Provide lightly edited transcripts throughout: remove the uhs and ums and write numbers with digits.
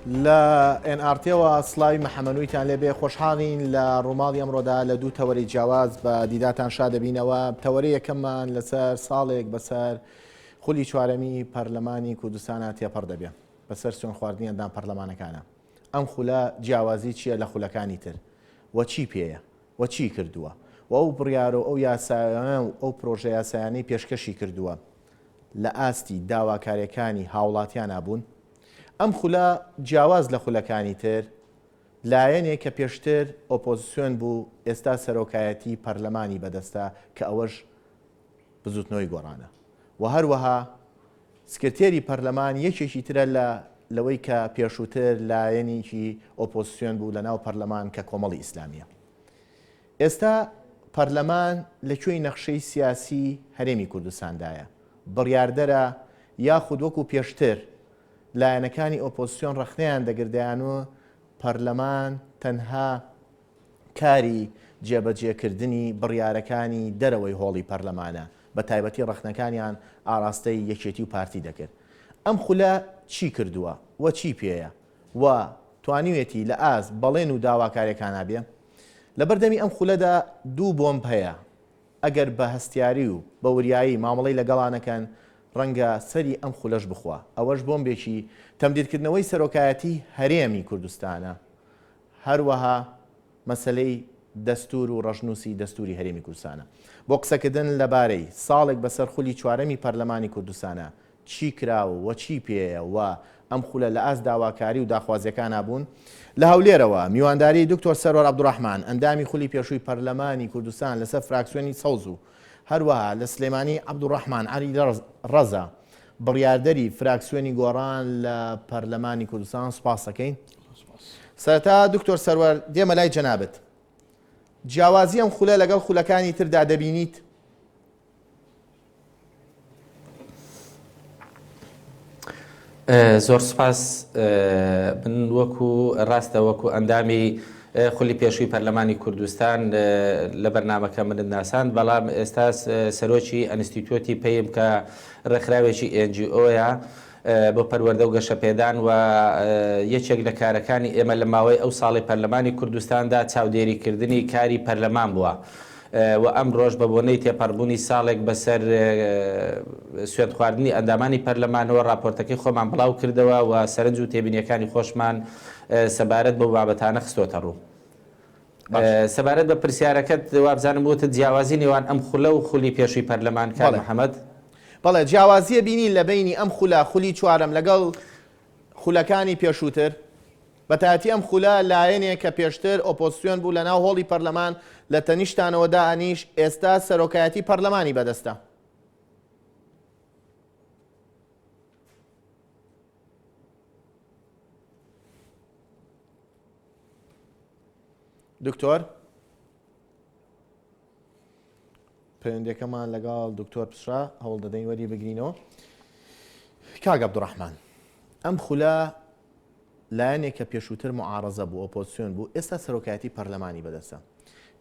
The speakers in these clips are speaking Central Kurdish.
لە NRTەوە سڵاوی محەمەنوویتان لێبێ خۆشحاڵین لە ڕووماڵی ئەمڕۆدا لە دوو تەوەری جیاواز بە دیداتان شادەبینەوە تەوەری یەکەممان لەسەر ساڵێک بەسەر خولی چوارەمی پەرلەمانی کوردستانە تێپەڕ دەبێ بەسەر سوێن خواردنی ئەندام پەرلەمانەکانە. ئەم خولە جیاوازی چییە لە خولەکانی تر وە چی پێیە وە چی کردووە و ئەو بڕیار و ئەو یاسایانە و ئەو پرۆژە یاسایانەی پێشکەشی کردووە لە ئاستی داواکاریەکانی هاوڵاتیان نابوون. ئەم خولە جیاواز لە خولەکانی تر لایەنێک کە پێشتر ئۆپۆزیسیۆن بوو ئێستا سەرۆکایەتی پەرلەمانی بەدەستە کە ئەوەش بزوتنەوەی گۆڕانە و هەروەها سکرتێری پەرلەمان یەکێکی ترە لەوەی کە پێشووتر لایەنێکی ئۆپۆزیسیۆن بوو لە ناو پەرلەمان کە کۆمەڵی ئیسلامیە. ئێستا پەرلەمان لەکوێی نەخشەی سیاسی هەرێمی کوردستاندایە بڕیاردەرە یاخود وەکو پێشتر لایەنەکانی ئۆپۆزیسیۆن ڕەخنەیان دەگردیان و پەرلەمان تەنها کاری جێبەجێکردنی بڕیارەکانی دەرەوەی هۆڵی پەرلەمانە بە تایبەتی ڕەخنەکانیان ئاراستەی یەکێتی و پارتی دەکرد. ئەم خولە چی کردووە وە چی پێیە و توانیوێتی لە ئاز بەڵێن و داواکاریەکان بێ. لە بەردەمی ئەم خولەدا دوو بۆمب هەیە ئەگەر بە هەستیاری و بە وریایی مامەڵەی لەگەڵانەکەن ڕەنگە سەری ئەم خولەش بخوا. ئەوەش بۆمبێکی تەمدیدکردنەوەی سەرۆکایەتی هەرێمی کوردستانە هەروەها مەسلەی دەستور و ڕەشنووسی دەستوری هەرێمی کوردستانە. بۆ قسەکردن لەبارەی ساڵێک بەسەر خولی چوارەمی پەرلەمانی کوردستانە چی کراوە وە چی پێیە و ئەم خولە لە ئاست داواکاری و داخوازیەکان نبوون لە هەولێرەوە میوانداری دکتۆر سەرۆر عەبدوڕەحمان ئەندامی خولی پێشووی پەرلەمانی کوردستان لەسەر فراکسیۆنی سەوز و هەروەها لە سلێمانی عەبدوڕەحمان عەلی ڕەزا بڕیاردەری فراکسیۆنی گۆڕان لە پەرلەمانی کوردستان سوپاس دەکەین. سەرەتا دکتۆر سەرۆر دێمە لای جەنابەت جیاوازی ئەم خولە لەگەڵ خولەکانی تردا دەبینیت؟ زۆر سپاس من وەکو ڕاستە وەکو ئەندامی خولی پێشووی پەرلەمانی کوردستان لە بەرنامەکە منت ناساند بەڵام ئێستا سەرۆکی ئەنستیتوتی پێیم کە ڕێکخراوێکی NGOیە بۆ پەروەردە و گەشەپێدان و یەکێک لە کارەکانی ئێمە لە ماوەی ئەو ساڵی پەرلەمانی کوردستاندا چاودێریکردنی کاری پەرلەمان بووە و ئەم ڕۆژ بە بۆنەی تێپەڕبوونی ساڵێک بەسەر سوێن خواردنی ئەندامانی پەرلەمانەوە راپۆرتەکەی خۆمان بڵاو کردەوە و سەرنج و تێبینیەکانی خۆشمان سەبارەت بە بابەتانە خستۆتە ڕوو. سەبارەت بە پرسیارەکەت وابزانم بۆتە جیاوازی نێوان ئەم خولە و خولی پێشووی پەرلەمان کار محەممەد. بەڵێ جیاوازیە بینی لە بینی ئەم خولە خولی چوارەم لەگەڵ خولەکانی پێشووتر بەتاتی ئەم خولە لایەنێک کە پێشتر ئۆپۆزیسیۆن بوو لە ناو هۆڵی پەرلەمان لە تەنیشتانەوەدا ئەنیش ئێستا سەرۆکایەتی پەرلەمانی بەدەستە. دکتۆر پەیوەندیەکەمان لەگەڵ دکتۆر پسرا هەوڵ دەدەین وەری بگرینەوە. کاک عەبدوڕەحمان ئەم خولە لایەنێک کە پێشووتر معارەزە بوو ئۆپۆزیسیۆن بوو ئێستا سەرۆکایەتی پەرلەمانی بەدەستە.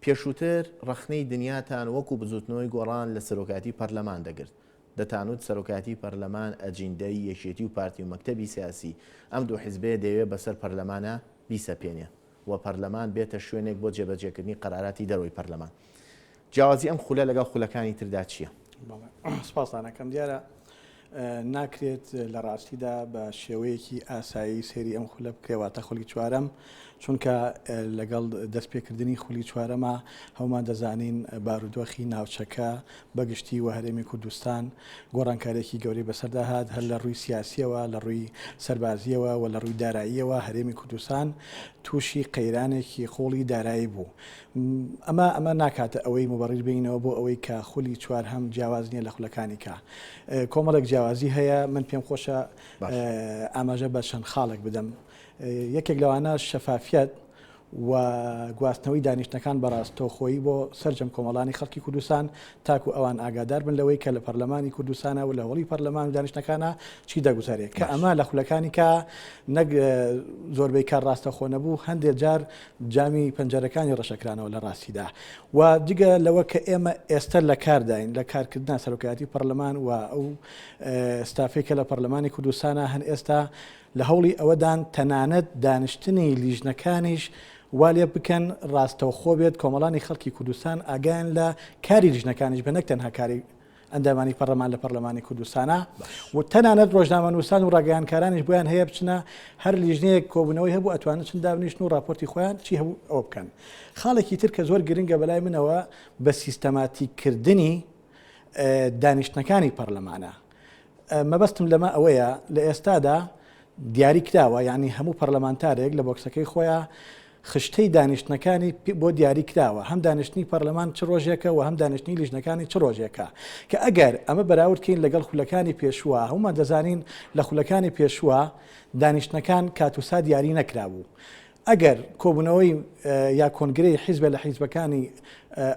پێشووتر ڕەخنەی دنیاتان وەکو بزوتنەوەی گۆڕان لە سەرۆکایەتی پەرلەمان دەگرت دەتانوت سەرۆکایەتی پەرلەمان ئەجیندەی یەکێتی و پارتی و مەکتەبی سیاسی ئەم دوو حیزبەیە دەیەوێت بەسەر پەرلەمانە بیسەپێنێ و پەرلەمان بێتە شوێنێک بۆ جێبەجێکردنی قەراراتی دەرەوەی پەرلەمان. جیاوازی ئەم خولە لەگەڵ خولەکانی تردا چییە؟ سپاسانەکەم دیارە ناکرێت لە ڕاستیدا بە شێوەیەکی ئاسایی سێری ئەم خولە بکەواتە خولی چوارەم چونکە لەگەڵ دەستپێکردنی خولی چوارەمە هەومان دەزانین بارودۆخی ناوچەکە بەگشتی و هەرێمی کوردستان گۆڕانکارێکی گەورەی بەسەرداهات هەر لە ڕووی سیاسیەوە لە ڕووی سەربازیەوە و لە ڕووی داراییەوە هەرێمی کوردستان تووشی قەیرانێکی خۆڵی دارایی بوو. ئەمە ناکاتە ئەوەی مبەڕیر بینەوە بۆ ئەوەی کە خولی چوار هەم جیاواز نییە لە خولەکانی کە کۆمەڵێک جیاوازی هەیە. من پێم خۆشە ئاماژە بە چەند خاڵێک بدەم. یەکێک لەوانە شەفافیت و گواستنەوەی دانیشتەکان بەڕاستەوخۆیی بۆ سەرجەم کۆمەڵانی خەڵکی کوردستان تاکو ئەوان ئاگادار بن لەوەی کە لە پەرلەمانی کوردستانە و لە هۆڵی پەرلەمان و دانیشتەکانە چی دەگوزارێت کە ئەمە لە خولەکانی کە نەک زۆربەی کار ڕاستەخۆ نەبوو هەندێک جار جامی پەنجەرەکانی ڕەشەکرانەوە لە ڕاستیدا و دیگە لەوە کە ئێمە ئێستا لە کارداین لە کارکردنا سەرۆکایەتی پەرلەمان و ئەو ستافێکە لە پەرلەمانی کوردستانە هەن ئێستا لە هەوڵی ئەوەدان تەنانەت دانیشتنی لیژنەکانیش والێ بکەن ڕاستەوخۆ بێت کۆمەڵانی خەڵکی کوردستان ئاگیان لە کاری لیژنەکانیش بە نەک تەنها کاری ئەندامانی پەرلەمان لە پەرلەمانی کوردستانە و تەنانەت ڕۆژنامەنووسان و ڕاگەیانکارانیش بۆیان هەیە بچنە هەر لیژنەیەک کۆبوونەوەی هەبوو ئەتوانن چند دابنیشن و راپۆرتی خۆیان چی هەبوو ئەوە بکەن. خاڵێکی تر کە زۆر گرنگە بەلای منەوە بە سیستەماتیکردنی دانیشتنەکانی پەرلەمانە. مەبەستم لەمە ئەوەیە لە ئێستادا دیاری کراوە، یعنی هەموو پەرلەمانتارێک لە بۆکسەکەی خۆیان خشتەی دانیشتنەکانی بۆ دیاری کراوە، هەم دانیشتنی پەرلەمان چ ڕۆژێکە و هەم دانیشتنی لیژنەکانی چ ڕۆژێکە کە ئەگەر ئەمە بەراوردکەین لەگەڵ خولەکانی پێشووە هەمومان دەزانین لە خولەکانی پێشووە دانیشتنەکان کاتوسا دیاری نەکرابوو. ئەگەر کۆبوونەوەی یا کۆنگرەی حیزبە لە حیزبەکانی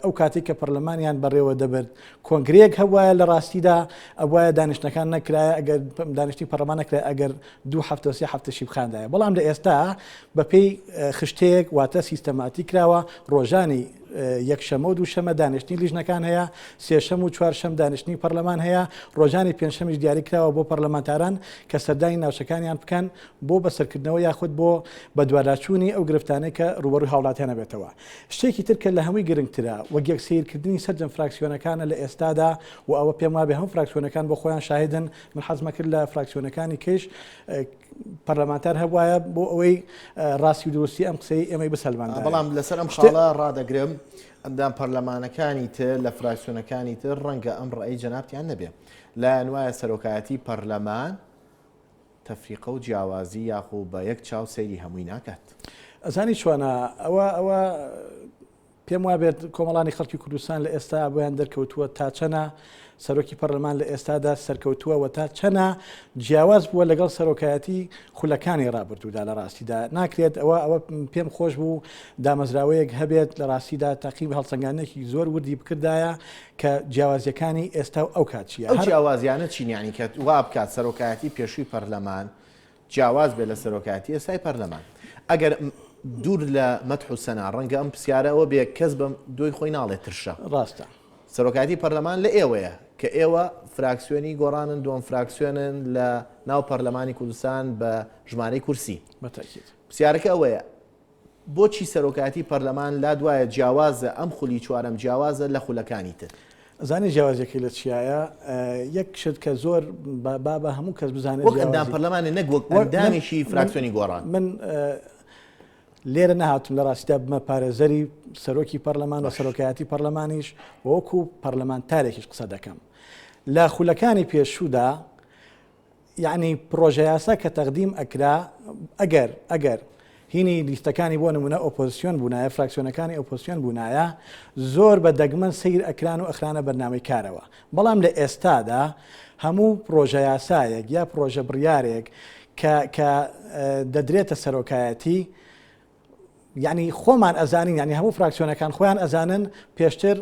ئەو کاتێک کە پەرلەمانیان بەڕێوە دەبرد کۆنگرەیەک هەوایە لە ڕاستیدا ئەوایە دانیشتەکان نەکرایە ئەگەر دانیشتی پەرلەمان نەکرای ئەگەر 2 هەفتە 3 هەفتەشی بخاندایە. بەڵام لە ئێستا بەپێی خشتەیەک واتە سیستەماتی کراوە ڕۆژانی یەکشەمە و دووشەمە دانیشتنی لیژنەکان هەیە، سێشەم و چوارشەم دانیشتنی پەرلەمان هەیە، ڕۆژانی پێنجشەمیش دیاری کراوە بۆ پەرلەمانتاران کە سەردانی ناوچەکانیان بکەن بۆ بەسەرکردنەوە یاخود بۆ بە دوواداچوونی ئەو گرفتانەی کە ڕوبەڕووی هاوڵاتیانە بێتەوە. شتێکی تر کە لە هەمووی گرنگترە وەک یەکسەیرکردنی سەرجەم فراکسیۆنەکانە لە ئێستادا و ئەوە پێم وابێ هەم فراکسیۆنەکان بۆ خۆیان شاهدن. من حەزمە کرد لە فراکسیۆنەکانی کەش پەرلەمانتار هەبوایە بۆ ئەوەی ڕاستی و دروستی ئەم قسەی ئێمەی بسەلماندا. بەڵام لەسەر ئەم خاڵە ڕادەگرم ئەندام پەرلەمانەکانی تر لە فراکسیۆنەکانی تر ڕەنگە ئەم ڕێی جەنابتیان نەبێ لایەن وایە سەرۆکایەتی پەرلەمان تەفریقە و جیاوازی یاخۆ بە یەک چاو سەیری هەمووی ناکات. ئەزانی چۆنە ئەوە پێم وابێت کۆمەڵانی خەڵکی کوردستان لە ئێستا بۆیان دەرکەوتووە تا چەنە سەرۆکی پەرلەمان لە ئێستادا سەرکەوتووە و تا چەنە جیاواز بووە لەگەڵ سەرۆکایەتی خولەکانی ڕابردوودا. لە ڕاستیدا ناکرێت ئەوە پێم خۆش بوو دامەزراوەیەک هەبێت لە ڕاستیدا تاقیب هەڵسەنگانێکی زۆر وردی بکردایە کە جیاوازیەکانی ئێستا و ئەو کاتچیە. ئەو جیاوازیانە چینیانی کە وا بکات سەرۆکایەتی پێشووی پەرلەمان جیاواز بێت لە سەرۆکایەتی ئێستای پەرلەمان. ئەگەر دوور لە مەدح و سەنا ڕەنگە ئەم پرسیارەوە بێ کەس بەم دۆی خۆی ناڵێت ترشە. ڕاستە سەرۆکایەتی پەرلەمان لە ئێوەیە کە ئێوە فراکسیۆنی گۆڕانن دووەم فراکسیۆنن لە ناو پەرلەمانی کوردستان بە ژمارەی کورسی. بەتاکید پرسیارەکە ئەوەیە بۆچی سەرۆکایەتی پەرلەمان لا دوایە جیاوازە ئەم خولی چوارەم جیاوازە لە خولەکانی تر. زانی جیاوازەکەی لە چیایە یەک شت کە زۆر بابە هەموو کەس بزانێت وەک ئەندام پەرلەمانە نەک وەک ئەندامیشی فراکسیۆنی گۆڕان. من لێرە نەهاتم لە ڕاستیدا بمە پارێزەری سەرۆکی پەرلەمان و سەرۆکایەتی پەرلەمانیش وەکو پەرلەمانتارێکیش قسە دەکەم. لە خولەکانی پێشوودا یعنی پرۆژە یاسا کە تەقدیم ئەکرا ئەگەر هینی لیستەکانی بۆ نمونە ئۆپۆزیسیۆن بوونایە فراکسیۆنەکانی ئۆپۆزیسیۆن بوونایە زۆر بە دەگمەن سیر ئەکران و ئەخرانە بەرنامەی کارەوە. بەڵام لە ئێستادا هەموو پرۆژە یاسایەک یا پرۆژە بڕیارێک کە دەدرێتە سەرۆکایەتی یعنی خۆمان ئەزانین ینی هەموو فراکسیۆنەکان خۆیان ئەزانن پێشتر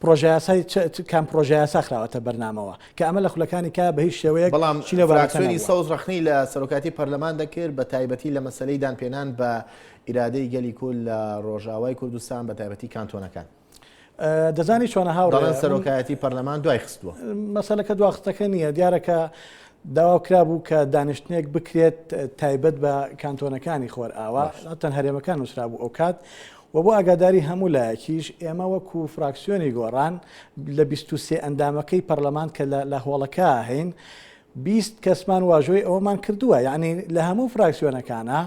پرۆژە یاسای کام پرۆژە یاسا خراوەتە بەرنامەوە کە ئەمە لە خولەکانی کا بە هیچ شێوەیەک. بەڵام فراکسیۆنی سەوز ڕەخنەی لە سەرۆکاتی پەرلەمان دەکرد بە تایبەتی لە مەسەلەی دانپێنان بە ئیرادەی گەلی کول لە ڕۆژاوای کوردستان بە تایبەتی کانتۆنەکان. دەزانی چۆنە هاوڕێ دەڵێن سەرۆکایەتی پەرلەمان دوای خستووە. مەسەلەکە دواخستەکە نییە دیارەکە داوا کرا بوو کە دانیشتنێک بکرێت تایبەت بە کانتۆنەکانی خۆر ئاوا تەن هەرێمەکان نووسرا بوو ئەو کات و بۆ ئاگاداری هەموو لایەکیش ئێمە وەکو فراکسیۆنی گۆڕان لە 23 ئەندامەکەی پەرلەمان کە لە هۆڵەکە هەین 20 کەسمان واژۆی ئەوەمان کردووە یعنی لە هەموو فراکسیۆنەکانە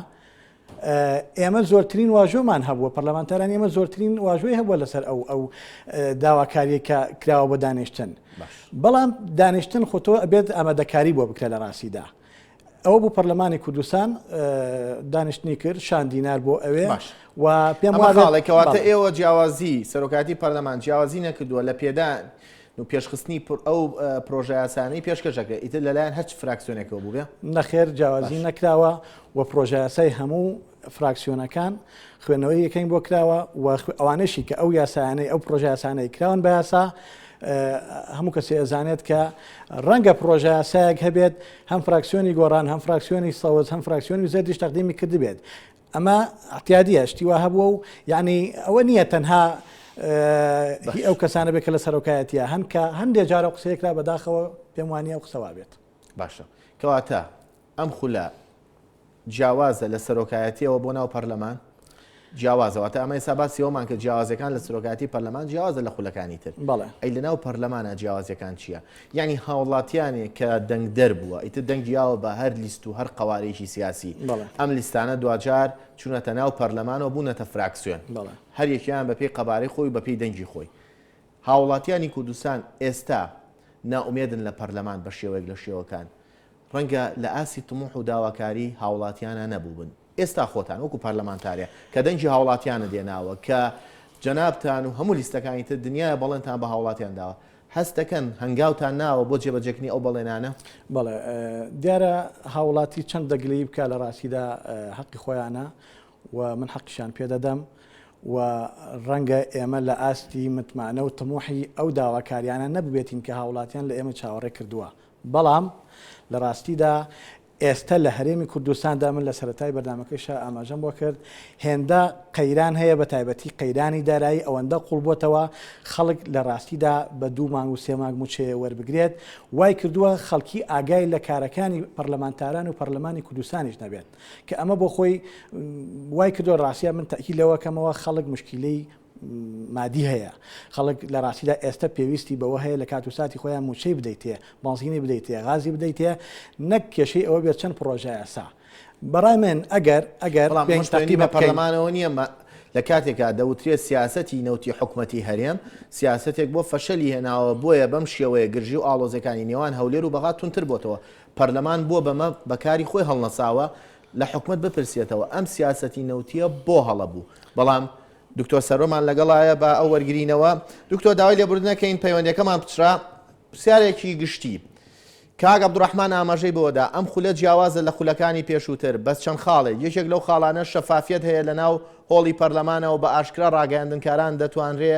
ئێمە زۆرترین واژۆمان هەبووە پەرلەمانتاران ئێمە زۆرترین واژۆی هەبووە لەسەر ئەو داواکاریە کە کراوە بە دانیشتن. بەڵام دانیشتن خۆتۆ ئەبێت ئامادەکاری بۆ بکرێت لە ڕاستیدا. ئەوە بوو پەرلەمانی کوردستان دانیشتنی کرد شاندینار بۆ ئەوێ و پێم وایەکەواتە ئێوە جیاوازی سەرۆکاتی پەرلەمان جیاوازی نەکردووە لە پێدان و پێشخستنی ئەو پرۆژە یاسانەی پێشکەشەکە ئیتر لەلایەن هەچ فراکسیۆنێکەوە بوو بێ نەخێر جیاوازی نەکراوە و پرۆژە یاسای هەموو فراکسیۆنەکان خوێنەوەی یەکەین بۆ کراوە و ئەوانەشی کە ئەو یاسایانەی ئەو پرۆژە یاسانەی کراون بە یاسا هەموو کەسی ئەزانێت کە ڕەنگە پرۆژە یاسایەک هەبێت هەم فراکسیۆنی گۆڕان هەم فراکسیۆنی سەوز هەم فراکسیۆنی زەردیش تەقدیمی کرد بێت. ئەمە احتیادیە شتیوا هەبووە و یعنی ئەوە نییە تەنها ئەو کەسانە بێت کە لە سەرۆکایەتیە هەندێک جارە قسەیەکرا بەداخەوە پێم وانە ئەو قسەوا بێت. باشە کەواتە ئەم خولە جیاوازە لە سەرۆکایەتیەوە بۆ ناو پەرلەمان جیاوازەوە تا ئەمە ساباسی ئەومان کە جیاوازەکان لە سەرۆکاتی پەرلەمان جیاوازە لە خولەکانی تر ئەی لە ناو پەرلەمانە جیاوازەکان چییە؟ یعنی هاوڵاتیانێک کە دەنگدەر بووە ئیتر دەنگیاوە بە هەر لیست و هەر قوارێکی سیاسی ئەم لیستانە دوجار چوونەتە ناو پەرلەمانەوە بوونەتە فراکسیۆن هەر یەکیان بەپێی قەبارەی خۆی بەپێی دەنگی خۆی هاوڵاتیانی کوردستان ئێستا ناومێدن لە پەرلەمان بە شێوەیەک لە شێوەکان ڕەنگە لە ئاسی تموح و داواکاری هاوڵاتیانە نەبوو بن ئێستا خۆتان وەکو پەرلەمانتاریە کە دەنگی هاوڵاتیانە دێناوە کە جەنابتان و هەموو لیستەکانی تر دنیای بەڵێنتان بە هاوڵاتیان داوە هەستەکەن هەنگاوتان ناوە بۆ جێبەجێکنی ئەو بەڵێنانە بەڵێ دیارە هاوڵاتی چەند دەگلەی بکە لە ڕاستیدا حەقی خۆیانە و من حەقیشان پێدەدەم و ڕەنگە ئێمە لە ئاستی متمانە و تموحی ئەو داواکاریانە نەبێتین کە هاوڵاتیان لە ئێمە چاوەڕێ کردووە بەڵام لە ڕاستیدا ئێستا لە هەرێمی کوردستاندا من لە سەرەتای بەردامەکەیشە ئاماژەم بۆ کرد هێندە قەیران هەیە بە تایبەتی قەیرانی دارایی ئەوەندە قوڵ بۆتەوە خەڵک لە ڕاستیدا بە 2 مانگ و 3 مانگ موچێ وەربگرێت وای کردووە خەڵکی ئاگای لە کارەکانی پەرلەمانتاران و پەرلەمانی کوردستانیش نەبێت کە ئەمە بۆ خۆی وای کردووە ڕاستیە من تەکی لەوەکەمەوە خەڵک مشکلەی مادی هەیە خەڵک لە ڕاستیدا ئێستا پێویستی بەوە هەیە لە کات و ساتی خۆیان موچەی بدەیتێ بانزینی بدەیتێ غازی بدەیتێ نەک کێشەی ئەوە بێت چەند پرۆژە یاسا بەڕای من ئەگەر بە پەرلەمانەوە نییە لە کاتێکا دەوترێت سیاسەتی نەوتی حکوومەتی هەرێم سیاسەتێک بۆ فەشەلی هێناوە بۆیە بەم شێوەیە گرژی و ئاڵۆزەکانی نێوان هەولێر و بەغا تونتر بۆتەوە پەرلەمان بۆ بەمە بەکاری خۆی هەڵنەساوە لە حکوومەت بپرسێتەوە ئەم سیاسەتی نەوتیە بۆ هەڵە بوو بەڵام دکتۆر سەرۆمان لەگەڵایە بە ئەو وەرگرینەوە دکتۆر داوای لێبوردنەکەین پەیوەندەکەمان پچرا پرسیارێکی گشتی کاک عەبدوڕەحمان ئاماژەی بۆدا ئەم خولە جیاوازە لە خولەکانی پێشووتر بەس چەند خاڵێک یەکێک لەو خاڵانە شەفافیت هەیە لە ناو هۆڵی پەرلەمانەوە بە ئاشکرا ڕاگەیاندنکاران دەتوانرێ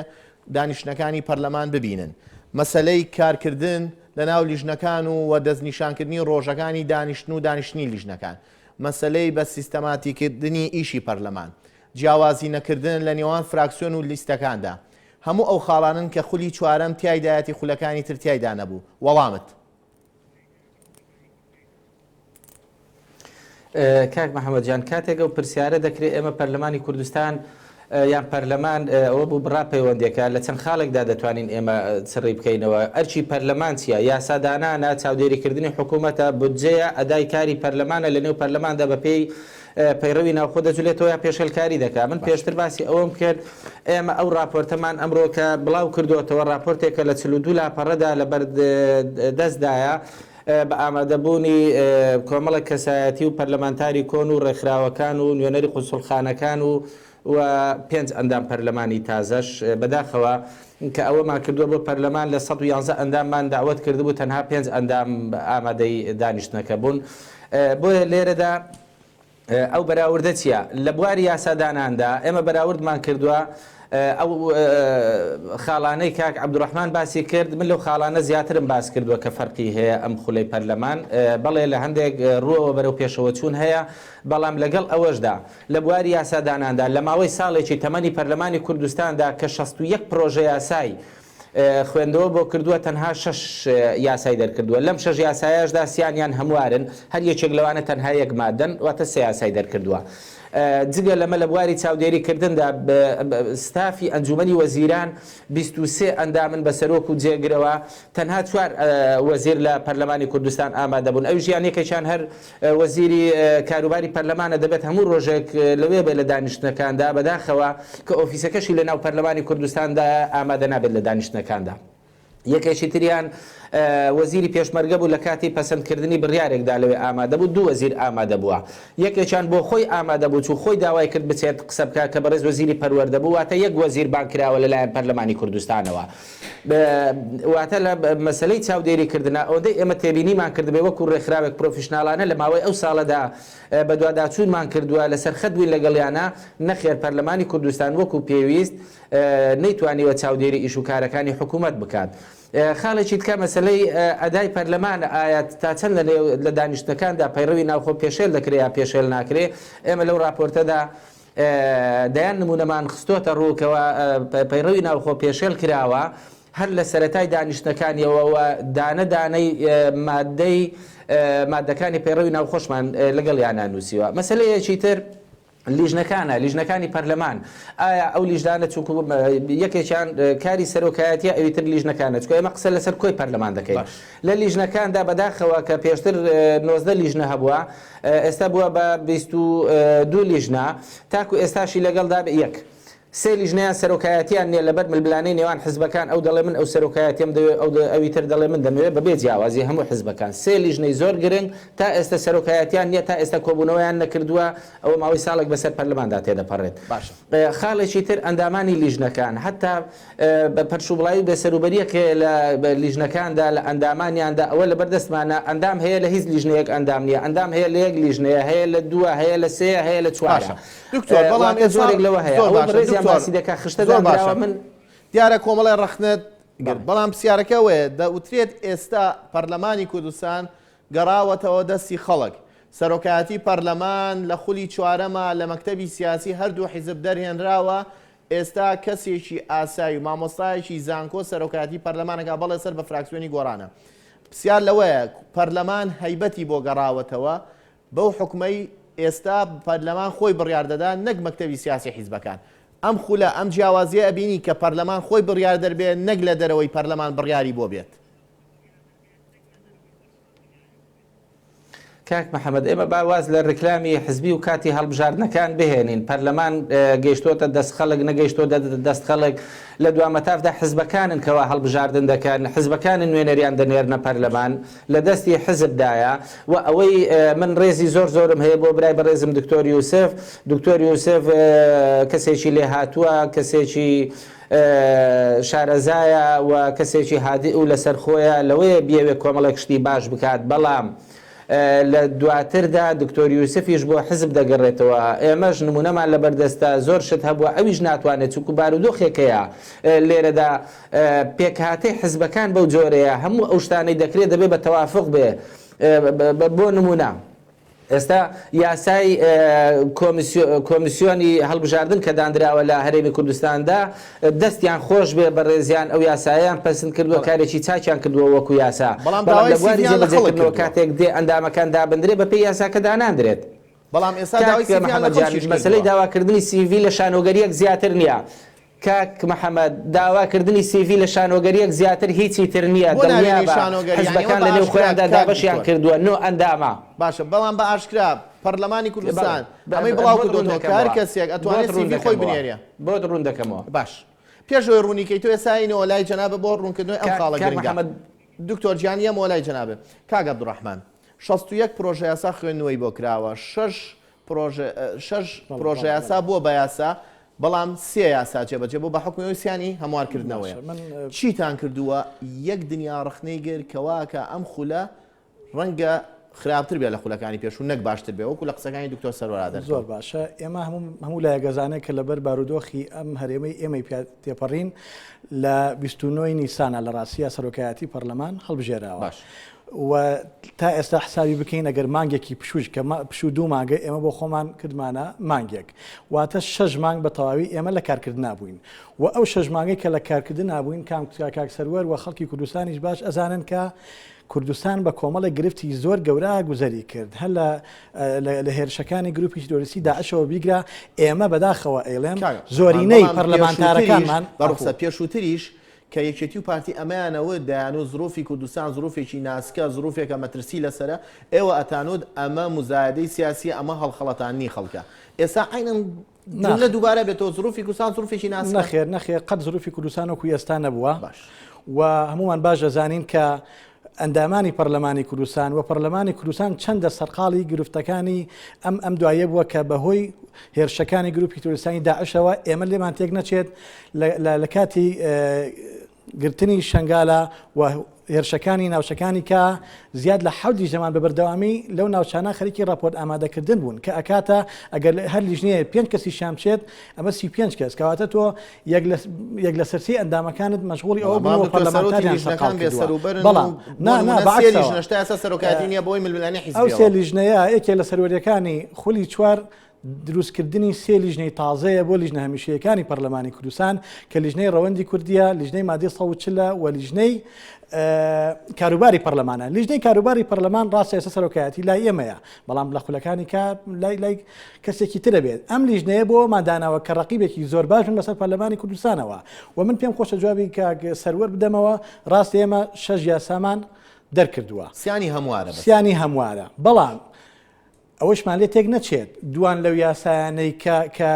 دانیشتەکانی پەرلەمان ببینن مەسەلەی کارکردن لە ناو لیژنەکان و دەستنیشانکردنی ڕۆژەکانی دانیشتن و دانیشتنی لیژنەکان مەسەلەی بە سیستەماتیکردنی ئیشی پەرلەمان جیاوازی نەکردن لە نێوان فراکسیۆن و لیستەکاندا هەموو ئەو خاڵانن کە خولی چوارەم تایدایەتی خولەکانی تر تایدا نەبوو وەڵامت کاک محەممەد جان کاتێک ئەو پرسیارە دەکرێت ئێمە پەرلەمانی کوردستان یان پەرلەمان ئەوە بوو بڕا پەیوەندێکە لە چەند خاڵێکدا دەتوانین ئێمە سڕی بکەینەوە ئەرچی پەرلەمان چیە یاسادانانە چاودێریکردنی حکوومەتە بودجەیە ئەدای کاری پەرلەمانە لە نێو پەرلەماندا بەپێی پەیڕەوی ناوخۆ دەجولێتەوە یا پێشێلکاری دەکات من پێشتر باسی ئەوەم کرد ئێمە ئەو راپۆرتەمان ئەمڕۆ کە بڵاو کردوەوە راپۆرتێکە لە 42 لاپەڕەدا لە بەردەستدایە بە ئامادەبوونی کۆمەڵە کەسایەتی و پەرلەمانتاری کۆن و ڕێکخراوەکان و نوێنەری قوسڵخانەکان و 5 ئەندام پەرلەمانی تازەش بەداخەوە کە ئەوەمان کردووە بۆ پەرلەمان لە 111 ئەنداممان داوت کردبوو تەنها 5 ئەندام ئامادەی دانیشتنەکە بوون بۆیە لێرەدا ئەو بەراوردە چییە لە بواری یاساداناندا ئێمە بەراوردمان کردووە ئەو خاڵانەی کاک عەبدوڕەحمان باسی کرد من لەو خاڵانە زیاترم باس کردووە کە فەرقی هەیە ئەم خولەی پەرلەمان بەڵێ لە هەندێک ڕووەوە بەرەو پێشەوە چوون هەیە بەڵام لەگەڵ ئەوەشدا لە بواری یاساداناندا لە ماوەی ساڵێکی تەمەنی پەرلەمانی کوردستاندا کە 61 پرۆژە یاسایی خوێندەوە بۆ کردووە تەنها 6 یاسای دەرکردووە لەم 6 یاسایەشدا سیانیان هەموارن هەر یەکێک لەوانە تەنها یەک مادەن واتە 3 یاسای دەرکردووە جگە لەمە لە بواری چاودێریکردندا ستافی ئەنجومەنی وەزیران 23 ئەندامن بە سەرۆک و جێگرەوە تەنها 4 وەزیر لە پەرلەمانی کوردستان ئامادە بوون ئەو ژیانێکێکیان هەر وەزیری کاروباری پەرلەمانە دەبێت هەموو ڕۆژێک لەوێ بێت لە دانیشتنەکاندا بەداخەوە کە ئۆفیسەکەشی لە ناو پەرلەمانی کوردستاندا ئامادە نابێت لە دانیشتنەکاندا یەکێکی تریان وەزیری پێشمەرگە بوو لە کاتی پەسەندکردنی بڕیارێکدا لەوێ ئامادە بوو 2 وەزیر ئامادە بووە یەکێکیان بۆ خۆی ئامادە بوو چوو خۆی داوای کرد بچێت قسە بکات کە بەڕێز وەزیری پەروەردە بوو واتە یەک وەزیر بانکراوە لەلایەن پەرلەمانی کوردستانەوە واتە لە مەسەلەی چاودێریکردنە ئەوەندەی ئێمە تێبینیمان کردبێ وەکو ڕێکخراوێک پرۆفیشناڵانە لە ماوەی ئەو ساڵەدا بە دوواداچوونمان کردووە لەسەر خەت بووین لەگەڵیانە نەخێر پەرلەمانی کوردستان وەکو پێویست نەیتوانیوە چاودێری ئیش و کارەکانی حکوومەت بکات خاڵێکی تکە مەسەلەی ئەدای پەرلەمانە ئایا تا چەند لە دانیشتەکاندا پەیڕەوی ناوخۆ پێشێل دەکرێت یا پێشێل ناکرێت ئێمە لەو راپۆرتەدا دەیان نمونەمان خستۆتە ڕووکەوە پەیڕەوی ناوخۆ پێشێل کراوە هەر لە سەرەتای دانیشتەکانیەوە دانەدانەی مادەی مادەکانی پەیڕەوی ناوخۆشمان لەگەڵ یانان نووسیوە. مەسەلەیەکی تر لیژنەکانی پەرلەمان ئایا ئەو لیژدانە چونکو یەکێکیان کاری سەرۆکایەتی ئەویتر لیژنەکانە چکە ئێمە قسە لەسەر کۆی پەرلەمان دەکەین لە لیژنەکاندا بەداخەوە کە پێشتر 19 لیژنە هەبووە ئێستا بووە بە 22 لیژنە تاکو ئێستاشی لەگەڵدا یەک سێ لیژنەیان سەرۆکایەتیان نیە لەبەر ملبلانەی نێوان حزبەکان ئەو دەڵێ من ئەو سەرۆکایەتیم ئەویتر دەڵێ من دەمەوێت بەبێ جیاوازی هەموو حزبەکان سێ لیژنەی زۆر گرنگ تا ئێستا سەرۆکایەتیان نییە تا ئێستا کۆبوونەوەیان نەکردووە ئەوە ماوەی ساڵێک بەسەر پەرلەماندا تێدەپەڕێت. خاڵێکی تر ئەندامانی لیژنەکان حتا پەرشوبڵایی بێسەروبەریەکە لە لیژنەکاندا لە ئەندامانیاندا ئەوە لە بەردەستمانە ئەندام هەیە لە هیچ لیژنەیەک ئەندام نییە ئەندام هەیە لە یەک لیژنەیە هەیە لە دووە هەیە لە سێ هەیە لە چوارە. دکتۆر بەڵام زۆرێک لەوە هەیە باسی دەکات خشتە داراوە من دیارە کۆمەڵی ڕەخنت بەڵام پرسیارەکەوەیە دەوترێت ئێستا پەرلەمانی کوردستان گەڕاوەتەوە دەستی خەڵک سەرۆکایەتی پەرلەمان لە خولی چوارەمە لە مەکتەبی سیاسی هەردوو حیزب دەرهێنراوە ئێستا کەسێکی ئاسایی و مامۆستایەکی زانکۆ سەرۆکایەتی پەرلەمانەکە بەڵێ سەر بە فراکسیۆنی گۆڕانە پرسیار لەوەیە پەرلەمان هەیبەتی بۆ گەڕاوەتەوە بەو حکومەی ئێستا پەرلەمان خۆی بڕیار دەدا نەک مەکتەبی سیاسی حیزبەکان ئەم خولە ئەم جیاوازیە ئەبینی کە پەرلەمان خۆی بڕیار دەربێت نەک لە دەرەوەی پەرلەمان بڕیاری بۆ بێت. کاک محەممەد ئێمە باواز لە ڕکلامی حزبی و کاتی هەڵبژاردنەکان بهێنین پەرلەمان گەیشتۆتە دەست خەڵک نەگەیشتۆ دەست خەڵک لە دوامەتافدا حزبەکانن کەوا هەڵبژاردن دەکەن حزبەکانن نوێنەریان دەنێرنە پەرلەمان لە دەستی حزبدایە و ئەوەی من ڕێزی زۆرم هەیە بۆ برای بەڕێزم دکتۆر یوسف کەسێکی لێ هاتووە کەسێکی شارەزایە و کەسێکی هادی و لەسەر خۆیە لەوەیە بیاوێت کۆمەڵێک شتی باش بکات بەڵام لە دواتردا دکتۆر یوسفیش بۆ حزب دەگەڕێتەوە ئێمەش نمونەمان لە بەردەستە زۆر شت هەبووە ئەویش ناتوانێت چونکو بارودۆخێکەیە لێرەدا پێکهاتەی حزبەکان بەو جۆرەیە هەموو ئەو شتانەی دەکرێت دەبێت بە تەوافق بێ بۆ نمونە ئێستا یاسای کۆمیسیۆنی هەڵبژاردن کە دانراوە لە هەرێمی کوردستاندا دەستیان خۆش بێ بە ڕێزیان ئەو یاسایان پەسند کردووە کارێکی چاکیان کردووە وەکو یاسا بەڵام لە بواری جێبەجێکردنەوە کاتێک دێ ئەندامەکان دابدرێت بەپێی یاساکە داناندرێت. بەڵام ئێستا مەسەلەی داواکردنی سیڤی لە شانۆگەریەک زیاتر نییە. کاک محەممەد داواکردنی سیڤی لە شانۆگەریەک زیاتر هیچی تر نییە حزبەکان لە نێو خۆیاندا دابەشیان کردووە نۆ ئەندامە باشە بەڵام بە ئاشکرا پەرلەمانی کوردستان ئەمەی بڵاو کردوەوە کار کەسێک ئەتوانێت سیڤی خۆی بنێریە بۆ ڕوون دەکەمەوە باش پێشەوەی ڕوونیکەی تۆ ئێساینەوە لای جەنابە بۆ ڕوونکردنەوەی ئەم خاڵە گرنگە دکتۆر گیانی ئەمەوە لای جەنابێت کاک عەبدوڕەحمان 61 پرۆژە یاسا خوێندنەوەی بۆ کراوە 6 پرۆژە یاسا بووە بە یاسا بەڵام سێ یاسا جێبەجێ بۆ بە حکومەوەی سیانی هەموارکردنەوەیە چیتان کردووە یەک دنیا ڕخنەی گر کەواکە ئەم خولە ڕەنگە خراپتر بێت لە خولەکانی پێشوو نەک باشتر بێ وەکو لە قسەکانی دکتۆر سەرۆرادە زۆر باشە ئێمە هەموو لایەگەزانێک کە لەبەر بارودۆخی ئەم هەرێمەی ئێمەی تێپەڕین لە 29 نیسانە لە ڕاستیە سەرۆکایەتی پەرلەمان هەڵبژێراوە و تا ئێستا حسابی بکەین ئەگەر مانگێکی پشوش کە پشوو دوو مانگە ئێمە بۆ خۆمان کردمانە مانگێک واتە 6 مانگ بە تەواوی ئێمە لە کارکردن نبووین و ئەو 6 مانگەی کە لە کارکردن نبووین کاک سەروەر و خەڵکی کوردستانیش باش ئەزانن کە کوردستان بە کۆمەڵی گرفتی زۆر گەورە گوزەری کرد هەر لە هێرشەکانی گروپی تۆریستی داعشەوە بیگرا ئێمە بەداخەوە ئێڵێم زۆرینەی پەرلەمانتارەکانمان بەڕخسە پێشووتریش کە یەکێتی و پارتی ئەمەیانەوە دایان و زرۆفی کوردستان زرۆفێکی ناسکە زرۆفێکە مەترسی لەسرە ئێوە ئەتانود ئەمە مزایدەی سیاسی ئەمە هەڵخەڵەتانی خەڵکە ئێستا عینەن لە دووبارە بێتەوە زرۆفی کوردستان زرۆفێکی ناسکە نەخێر قەت زرۆفی کوردستان وەکو ئێستا نەبووە و هەمومان باش دەزانین کە ئەندامانی پەرلەمانی کوردستان و پەرلەمانی کوردستان چەندە سەرقاڵی گرفتەکانی ئەم دوایە بووە کە بەهۆی هێرشەکانی گروپی تۆریستانی داعشەوە ئێمە لێمان تێک نەچێت لە کاتی گرتنی شنگالە و هێرشەکانی ناوچەکانی کە زیاد لە حەودی ژەمان بەبەردەوامی لەو ناوچانە خەریکی راپۆرت ئامادەکردن بوون کە ئەکاتە ئەگەر هەر لیژنەیە 5 کەسی شامچێت ئەمە 35 کەس کەواتە تۆ یەک لە سەرسی ئەندامەکانت مەشغوڵی ئەوە بووە پەرلەمانتاریان سەرقاڵ سەرۆکایەتی نییە بۆی ململانی حیزب ئەو سێ لیژنەیە یەکێ لە سەروەریەکانی خولی 4 دروستکردنی سێ لیژنەی تازەیە بۆ لیژنە هەمیشەیەکانی پەرلەمانی کوردستان کە لیژنەی ڕەوەندی کوردیە، لیژنەی مادەی 140 و لیژنەی کاروباری پەرلەمانە. لیژنەی کاروباری پەرلەمان ڕاستە ئێستا سەرۆکایەتی لای ئێمەیە، بەڵام لە خولەکانی لای کەسێکی ترە بێت. ئەم لیژنەیە بۆ ماداناوە کە ڕقیبێکی زۆر باشن بەسەر پەرلەمانی کوردستانەوە و من پێم خۆشە جوابی کە سەروەر بدەمەوە. ڕاستی ئێمە 6 یاسامان دەرکردووە، سیانی هەموارە، بەڵام ئەوەشمان لێ تێک نەچێت دوان لەو یاسایانەی کە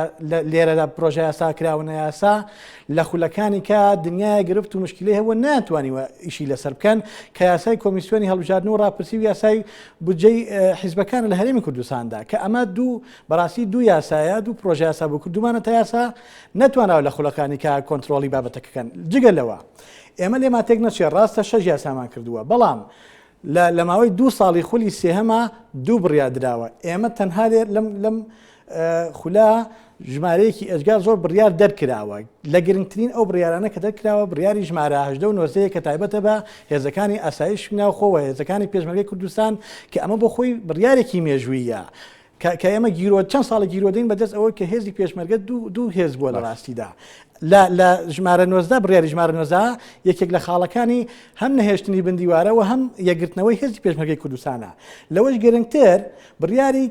لێرەدا پرۆژە یاسا کراونە یاسا لە خولەکانی کە دنیای گرفت و مشکلەی هەوە ناتوانیوە ئیشی لەسەر بکەن کە یاسای کۆمیسیۆنی هەڵبژاردن و ڕاپرسی و یاسای بودجەی حیزبەکان لە هەرێمی کوردستاندا کە ئەمە بەڕاستی دوو یاسایە دوو پرۆژە یاسا بۆ کردومانە تا یاسا نەتواناوە لە خولەکانی کە کۆنتترۆلی بابەتەکەکەن. جگە لەوە ئێمە لێما تێک نەچێت ڕاستە 6 یاسامان کردووە، بەڵام لە ماوەی 2 ساڵی خولی سێهەمە 2 بڕیاردراوە. ئێمە تەنها لەم خولا ژمارەیەکی ئەجگار زۆر بڕیار دەرکراوە. لە گرنگترین ئەو بڕیارانە کە دەرکراوە بڕیاری ژمارە 19 کە تایبەتە بە هێزەکانی ئاسایش ناوخۆوە هێزەکانی پێشمەرگەی کوردستان کە ئەمە بۆ خۆی بڕیارێکی مێژوویە کە ئێمە گیرۆ چەند ساڵە گیرۆدەین بەدەست ئەوە کە هێزی پێشمەرگە دوو هێز بووە لە ڕاستیدا. لە ژمارە 19 بڕیاری ژمارە 19 یەکێک لە خاڵەکانی هەم نەهێشتنی بندیوارەوە هەم یەکگرتنەوەی هێزی پێشمەرگەی کوردستانە. لەوەش گرنگتر بڕیاری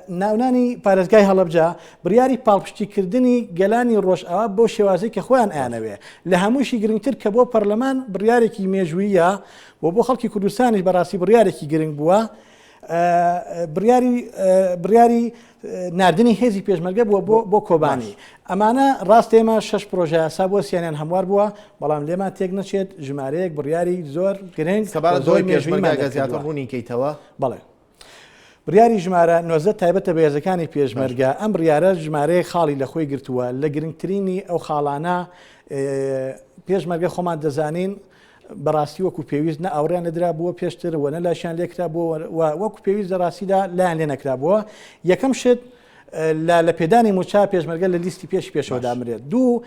ناونانی پارێزگای هەڵەبجە، بڕیاری پاڵپشتیکردنی گەلانی ڕۆژئاوا بۆ شێوازەی کە خۆیان ئایانەوێ، لە هەمووشی گرنگتر کە بۆ پەرلەمان بڕیارێکی مێژوویە بۆ خەڵکی کوردستانیش بەڕاستی بڕیارێکی گرنگ بووە. بڕیاری نردنی هێزی پێشمەرگە بووە بۆ کۆبانی. ئەمانە ڕاست ئێمە 6 پرۆژە یاسا بۆ سیانیان هەموار بووە، بەڵام لێمان تێک نەچێت ژمارەیەک بڕیاری زۆر گرنگ زۆر پێشمەرگە زیاتر ڕوونی کەیتەوە. بەڵێ بڕیاری ژمارە 19 تایبەتە بە هێزەکانی پێشمەرگە. ئەم بڕیارە ژمارەیە خاڵی لە خۆی گرتووە لە گرنگترینی ئەو خاڵانە پێشمەرگە خۆمان دەزانین بەڕاستی وەکو پێویست نە ئاوریان نەدرا بووە پێشتر و نە لاشیان لێکرا بووە وەکو پێویست دەڕاستیدا لایەن لێ نەکرا بووە. یەکەم شت لە پێدانی موچا پێشمەرگە لە لیستی پێشەوە دامرێت. دوو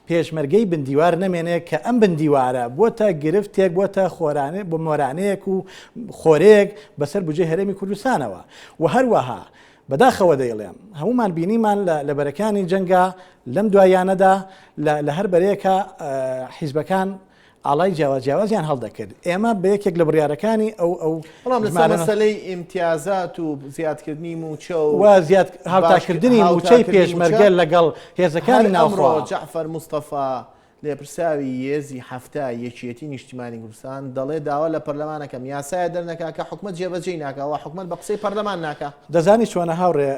پێشمەرگەی بندیوار نەمێنێت کە ئەم بندیوارە بۆتە گرفتێک بۆتە خۆرانێ بۆ مۆرانەیەک و خۆرەیەک بەسەر بودجەی هەرێمی کوردستانەوە و هەروەها بەداخەوە دەیڵێم هەمومان بینیمان لە بەرەکانی جەنگا لەم دوایانەدا لە هەر بەرەیەکە حیزبەکان ئاڵای جیاوازیان هەڵدەکرد. ئێمە بە یەکێک لە بڕیارەکانی بەڵام لەسەر مەسەلەی ئیمتیازات و زیادکردنی موچە و هاوتاکردنی موچەی پێشمەرگە لەگەڵ هێزەکانی ناوخۆ جەعفەر مستەفا لێپرساوی هێزی هەفتە یەکێتی نیشتیمانی کوردستان دەڵێ داوا لە پەرلەمانەکەم یاسایە دەرنەکا کە حکومەت جێبەجێی ناکەوە حکومەت بە قسەی پەرلەمان ناکە. دەزانی چۆنە هاوڕێ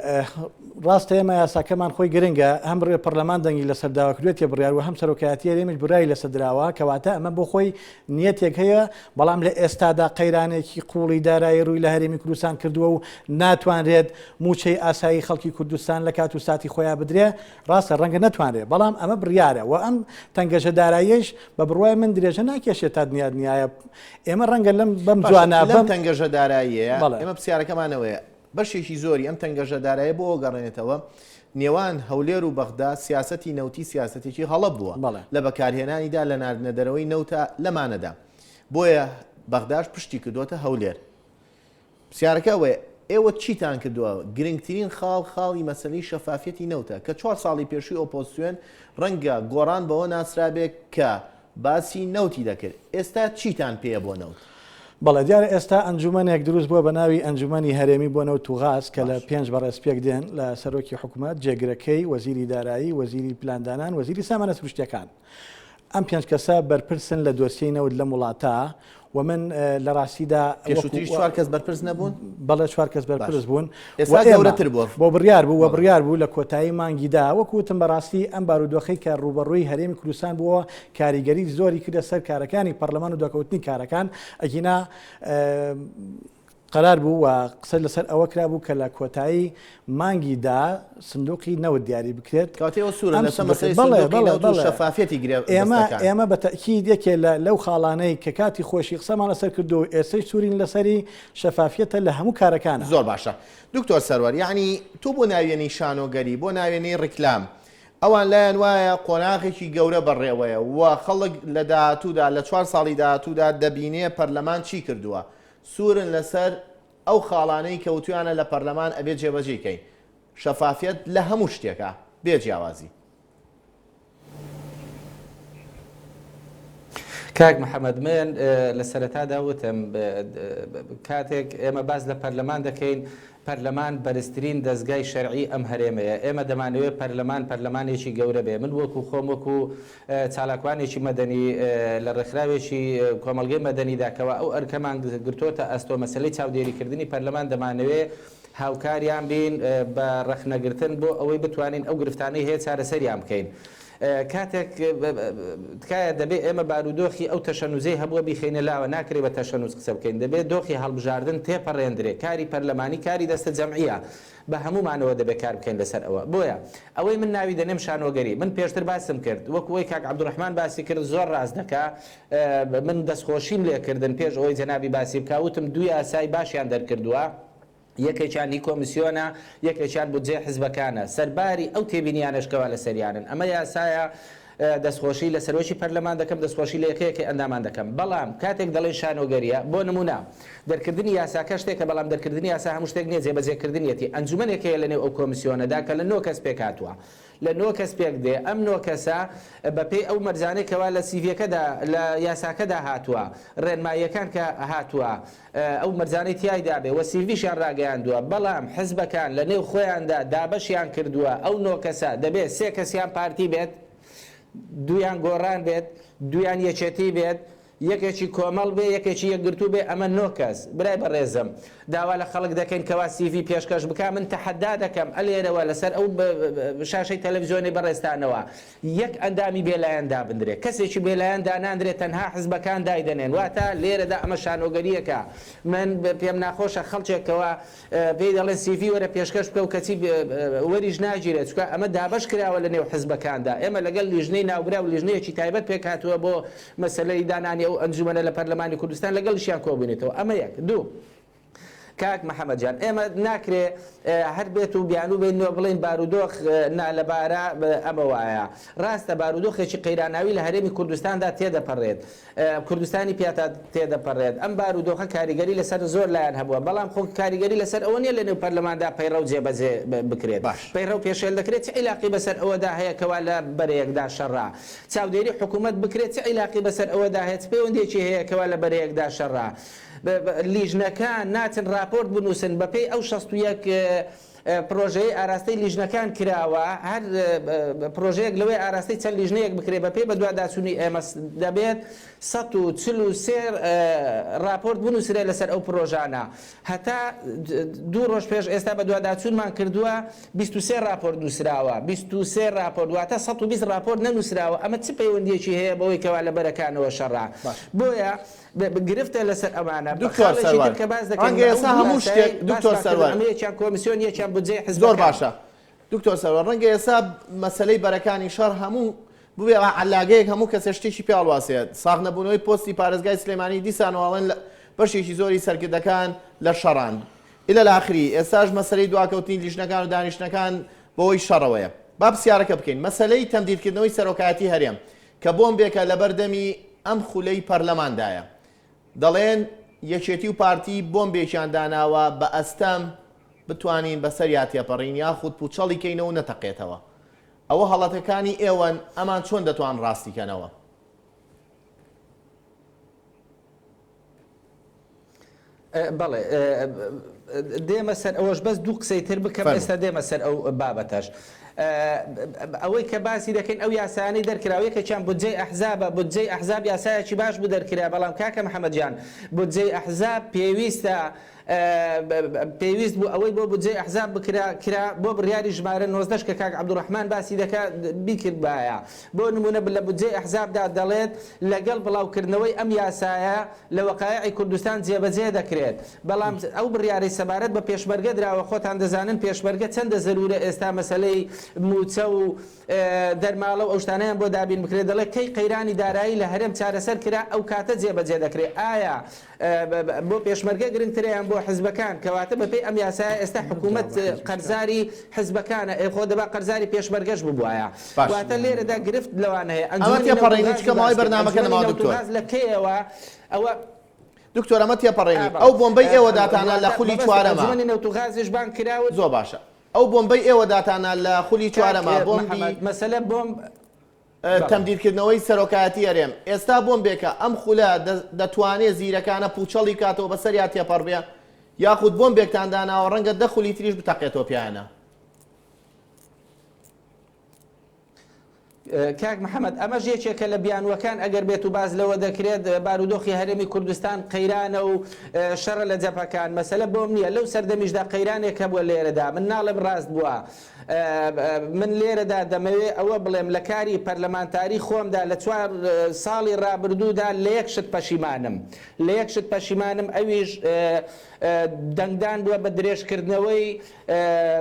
ڕاستە ئێمە یاساکەمان خۆی گرنگە هەم ڕێ پەرلەمان دەنگی لەسەر داواکردوێت بڕیار و هەم سەرۆکایەتی هەرێمیش برایی لەسەر دراوە کەواتە ئەمە بۆ خۆی نیەتێک هەیە، بەڵام لە ئێستادا قەیرانێکی قوڵی دارایی ڕووی لە هەرێمی کوردستان کردووە و ناتوانرێت موچەی ئاسایی خەڵکی کوردستان لە کات و ساتی خۆیان بدرێ. ڕاستە ڕەنگە ناتوانرێت، بەڵام ئەمە بڕیارە و ئەم تەنگەشە داراییش بە بڕوای من درێژە ناکێشێت تا دنیایە. ئێمە ڕەنگە لەم جوانە بەم تەنگەشە داراییە ئێمە پرسیارەکەمانەوەیە بەشێکی زۆری ئەم تەنگەشە دارایە بۆ گەڕێنێتەوە نێوان هەولێر و بەغدا سیاسەتی نەوتی سیاسەتێکی هەڵە بووە لە بەکارهێنانیدا لە ناردنەدەرەوەی نەوتە لەمانەدا، بۆیە بەغداش پشتی کردوتە هەولێر. پرسیارەکە ئەوەیە ئێوە چیتان کردووە؟ گرنگترین خاڵی مەسەلەی شەفافیەتی نەوتە کە 4 ساڵی پێشووی ئۆپۆزیسیۆن ڕەنگە گۆڕان بەوە ناسرابێت کە باسی نەوتی دەکرد. ئێستا چیتان پێە بۆ نەوت؟ بەڵێ دیارە ئێستا ئەنجومەنێک دروست بووە بە ناوی ئەنجومەنی هەرێمی بۆ نەوت و غاز کە لە 5 بەڕێزپێک دێن لە سەرۆکی حکوومەت جێگرەکەی وەزیری دارایی، وەزیری پلاندانان، وەزیری سامانە سروشتیەکان. ئەم 5 کەسە بەرپرسن لە دۆسیەی نەوت لە وڵاتە و من لە ڕاستیدا پێشووتریش 4 کەس بەرپرس نەبوون؟ بەڵێ 4 کەس بەرپرس بوون. ئێستا گەورەتر بووە بۆ بڕیار بوو لە کۆتایی مانگیدا وەکوتم بەڕاستی ئەم بارودۆخەی کە ڕوبەڕووی هەرێمی کوردستان بووە کاریگەری زۆری کردە سەر کارەکانی پەرلەمان و دۆکەوتنی کارەکان. ئەگینا قرار بوو و قسە لەسەر ئەوە کرا بوو کە لە کۆتایی مانگیدا سندوقی نەوت دیاری بکرێت. کاتێەوە سوورە شەفافەتی ئێمە بە تەکید یەکێ لەو خاڵانەی کە کاتی خۆشی قسەمان لەسەر کردو و ئێستەی سوورین لەسەری شەفافیەتە لە هەموو کارەکان. زۆر باشە دکتۆر سەروەر، یعنی تو بۆ ناوێنەی شانۆگەری بۆ ناوێنەی ڕیکلام ئەوان لایەن وایە قۆناغێکی گەورە بەڕێوەیە و خەڵک لە داهاتوودا لە 4 ساڵی داهاتوودا دەبینێ پەرلەمان چی کردووە، سوورن لەسەر ئەو خاڵانەی کەوتویانە لە پەرلەمان ئەبێت جێبەجێکەین. شەفافیت لە هەموو شتێکە بێ جیاوازی. کاک محەممەد من لە سەرەتادا وتم کاتێک ئێمە باز لە پەرلەمان دەکەین پەرلەمان بەرزترین دەستگای شەرعی ئەم هەرێمەیە ئێمە دەمانەوێت پەرلەمانێکی گەورە بێ من وەکو خۆم وەکو چالاکوانێکی مەدەنی لە ڕێکخراوێکی کۆمەلگەی مەدەنیداکەوە ئەو ئەرکەمان گرتوۆتە ئەستۆ مەسلەی چاودێریکردنی پەرلەمان دەمانەوێت هاوکاریان بین بە ڕەخنەگرتن بۆ ئەوەی بتوانین ئەو گرفتانەی هەیە چارەسەریان بکەین. کاتێک تکایە دەبێت ئێمە بارودۆخی ئەو تەشەنوزەی هەبووە بیخینە لاوە ناکرێت بە تەشەنووز قسە بکەین دەبێت دۆخی هەڵبژاردن تێپەڕێندرێ کاری پەرلەمانی کاری دەستە جەمعیە بە هەمومانەوە دەبێت کار بکەین لەسەر ئەوە بۆیە ئەوەی من ناوی دەنێم شانۆگەری من پێشتر باسم کرد وەکوەوەی کاک عەبدوڕەحمان باسی کرد زۆر ڕاست دەکا من دەستخۆشیم لێکردن پێش ئەوەی جەنابی باسی بکوتم دوی ئاسای باشیان دەرکردووە یەکێکیان هی کۆمیسیۆنە یەکێکیان بودجێ حزبەکانە سەرباری ئەو تێبینیانشکەوە لە سەریانن ئەمە یاسایە دەستخۆشی لە سەرۆکی پەرلەمان دەکەم دەستخۆشی لە یەکەیەکی ئەندامان دەکەم بەڵام کاتێک دەڵێن شانۆگەریە بۆ نمونە دەرکردنی یاساکە شتێکە بەڵام دەرکردنی یاسا هەموو شتێک نییە جێبەجێکردنیەتی ئەنجومەنێکەیە لەنێو ئەو کۆمیسیۆنەدا کە لە 9 کەس پێک هاتووە لە 9 کەس پێک دێ ئەم 9 کەسە بەپێی ئەو مەرجانێکەوە لە سیڤەکەدا لە یاساکەدا هاتووە ڕێنماییەکان کە هاتووە ئەو مەرجانەی تیایدا بێ وە سیڤیشیان ڕاگەیاندووە بەڵام حزبەکان لە نێو خۆیاندا دابەشیان کردووە ئەو 9 کەسە دەبێت 3 کەسیان پارتی بێت دویان گۆڕان بێت دویان یەکێتی بێت یەکێکی کۆمەڵ بێ یەکێکی یەکگرتوو بێ ئەمە 9 کەس برای بەڕێزم داوا لە خەڵک دەکەین کەوا سیڤی پێشکەش بک من تەحەدا دەکەم ئەلێرەوە لەسەر ئەو شاشەی تەلەڤیزیۆنی بەڕێستانەوە یەک ئەندامی بێلایەن دابدرێت کەسێکی بێلایەن داناندرێت تەنها حزبەکان دایدەنێن واتە لێرەدا ئەمە شانۆگەریەکە من پێم ناخۆشە خەڵکێکەوە پێی دەڵێن سیڤی وەرە پێشکەش بکە و کەچی وەریش ناگیرێت چکە ئەمە دابەش کراوە لە نێو حزبەکاندا ئێمە لەگەڵ لیژنەی ناوبرا و لیژنەیەکی تایبەت پێک هاتووە بۆ مەسەلەی دانانی ئەو ئەنجومەنە لە پەرلەمانی کوردستان لەگەڵیشیان کۆبوونێتەوە ئەمە یەک دوو کاک محەممەد جان ئێمە ناکرێ هەر بێت و بیانوو بین بڵین بارودۆخ نالەبارە ئەمە وایە ڕاستە بارودۆخێکی قەیراناوی لە هەرێمی کوردستاندا تێدەپەڕێت کوردستانی پیاتا تێدەپەڕێت ئەم بارودۆخە کاریگەری لەسەر زۆر لایەن هەبووە بەڵام خۆ کاریگەری لەسەر ئەوە نیە لە نێو پەرلەماندا پەیڕە و جێبەجێ بکرێت پەیڕە و پێشێل دەکرێت چ عیلاقی بەسەر ئەوەدا هەیە کەوا لە بەرەیەکدا شەڕا چاودێری حکوومەت بکرێت چ عیلاقی بەسەر ئەوەدا هەیە پەیوەندێکی هەیە کەوا لە بەرەیەکدا شەڕا لیژنەکان ناچن راپۆرت بنووسن بەپێی ئەو 61 پرۆژەی ئاراستەی لیژنەکان کراوە هەر پرۆژەیەک لەوەی ئاراستەی چەند لیژنەیەک بکرێت بەپێی بە دوواداچوونی ئێمە دەبێت 143 راپۆرت بنووسرێ لەسەر ئەو پرۆژانە هەتا 2 ڕۆژ پێش ئێستا بە دوواداچوونمان کردووە 23 راپۆرت نووسراوە 23 راپۆرت واتە 120 راپۆرت نەنووسراوە ئەمە چ پەیوەندیەکی هەیە بەوەی کەوا لە بەرەکانەوە شەڕا بۆیە گرفتە لەسەر ئەمانە ڕەنگە هەموو شتێک دکتۆر سەروەر ئەمەیەکیان کۆمیسیۆن یەکیان بودجێ حزب زۆر باشە دکتۆر سەروەر ڕەنگە ئێستا مەسەلەی بەرەکانی شەڕ هەموو ببێ عەلاگەیەک هەموو کەسە شتێکی پێڵواسێت ساغ نەبوونەوەی پۆستی پارێزگای سلێمانی دیسانەوەڵێن بەشێکی زۆری سەرکردەکان لە شەڕان ئیلە لاخری ئێستاش مەسەلەی دواکەوتنی لیژنەکان و دانیشتەکان بەوەی شەڕەوەیە با پرسیارەکە بکەین مەسەلەی تەمدیدکردنەوەی سەرۆکایەتی هەرێم کە بۆمبێکە لە بەردەمی ئەم خولەی پەرلەماندایە دەڵێن یەکێتی و پارتی بۆمبێکیان داناوە بە ئەستەم بتوانین بەسەر یاتێپەڕین یاخود پوچەڵی کەینەوە نەتەقێتەوە ئەوە هەڵەتەکانی ئێوەن ئەمان چۆن دەتوان ڕاستیکەنەوە بەڵێ دێمە سەر ئەوەش بەس دوو قسەی تر بکەم ئێستا دێمە سەر ئەو بابەتەش ئەوەی کە باسی دەکەین ئەو یاسانەی دەرکراوەیەکێکیان بودجەی ئەحزابە بودجەی ئەحزاب یاسایەکی باش بوو دەرکرا بەڵام کاکە محەممەد جان بودجەی ئەحزاب پێویستە پێویست بوو ئەوەی بۆ بودجەی ئەحزاب بکرا بۆ بڕیاری ژمارە 19 کە کاک عەبدوڕەحمان باسی دەکات بیکرد بایە بۆ نمونە لە بودجەی ئەحزابدا دەڵێت لەگەڵ بڵاوکردنەوەی ئەم یاسایە لە وەقایعی کوردستان جێبەجێ دەکرێت بەڵام ئەو بڕیاری سەبارەت بە پێشمەرگە دراوە خۆتان دەزانن پێشمەرگە چەندە زەرورە ئێستا مەسەلەی موچە و دەرماڵە و ئەو شتانەیان بۆ دابین بکرێت دەڵێت کەی قەیرانی دارایی لە هەرێم چارەسەر کرا ئەو کاتە جێبەجێ دەکرێت ئایا بۆ پێشمەرگە گرنگتریان بۆ حزبەکان کەواتە بەپێی ئەم یاسایە ئێستا حکوومەت قەرزاری حزبەکانە خۆ دەبا قەرزاری پێشمەرگەش ببوایە واتە لێرەدا گرفت لەوان هەیە ئەمە تێپەڕێنیچکەمەوەی بەرنامەکە نەماوە دکتۆر لە کێیەوە ئەوە دکتۆر ئەمە تێپەڕێنی ئەو بۆمبەی ئێوە داتانە لە خولی چوارەمە نەوتوغازیش بان کراوە زۆر باشە ئەو بۆمبەی ئێوە داتانە لە خولی چوارەما بۆمبی مەسەلە بۆم تەمدیدکردنەوەی سەرۆکایەتی هەرێم ئێستا بۆمبێکە ئەم خولە دەتوانێت زیرەکانە پوچەڵی کاتەوە بەسەر یا تێپەڕ بێ یاخود بۆمبێکتان داناوە ڕەنگە دەخولی تریش بتەقێتەوە پیانە. کاک محەممەد ئەمە ژێکێکە لە بیانوەکان ئەگەر بێت و باز لەوە دەکرێت بارودۆخی هەرێمی کوردستان قەیرانە و شەڕە لە جەپەکان مەسەلە بۆم نییە لەو سەردەمیشدا قەیرانێکە بووە لێرەدا من ناڵم ڕاست بووە من لێرەدا دەمەوێت ئەوە بڵێم لە کاری پەرلەمانتاری خۆمدا لە 4 ساڵی ڕابردوودا لە یەک شت پەشیمانم لە یەک شت پەشیمانم ئەویش دەنگدان بووە بە درێژکردنەوەی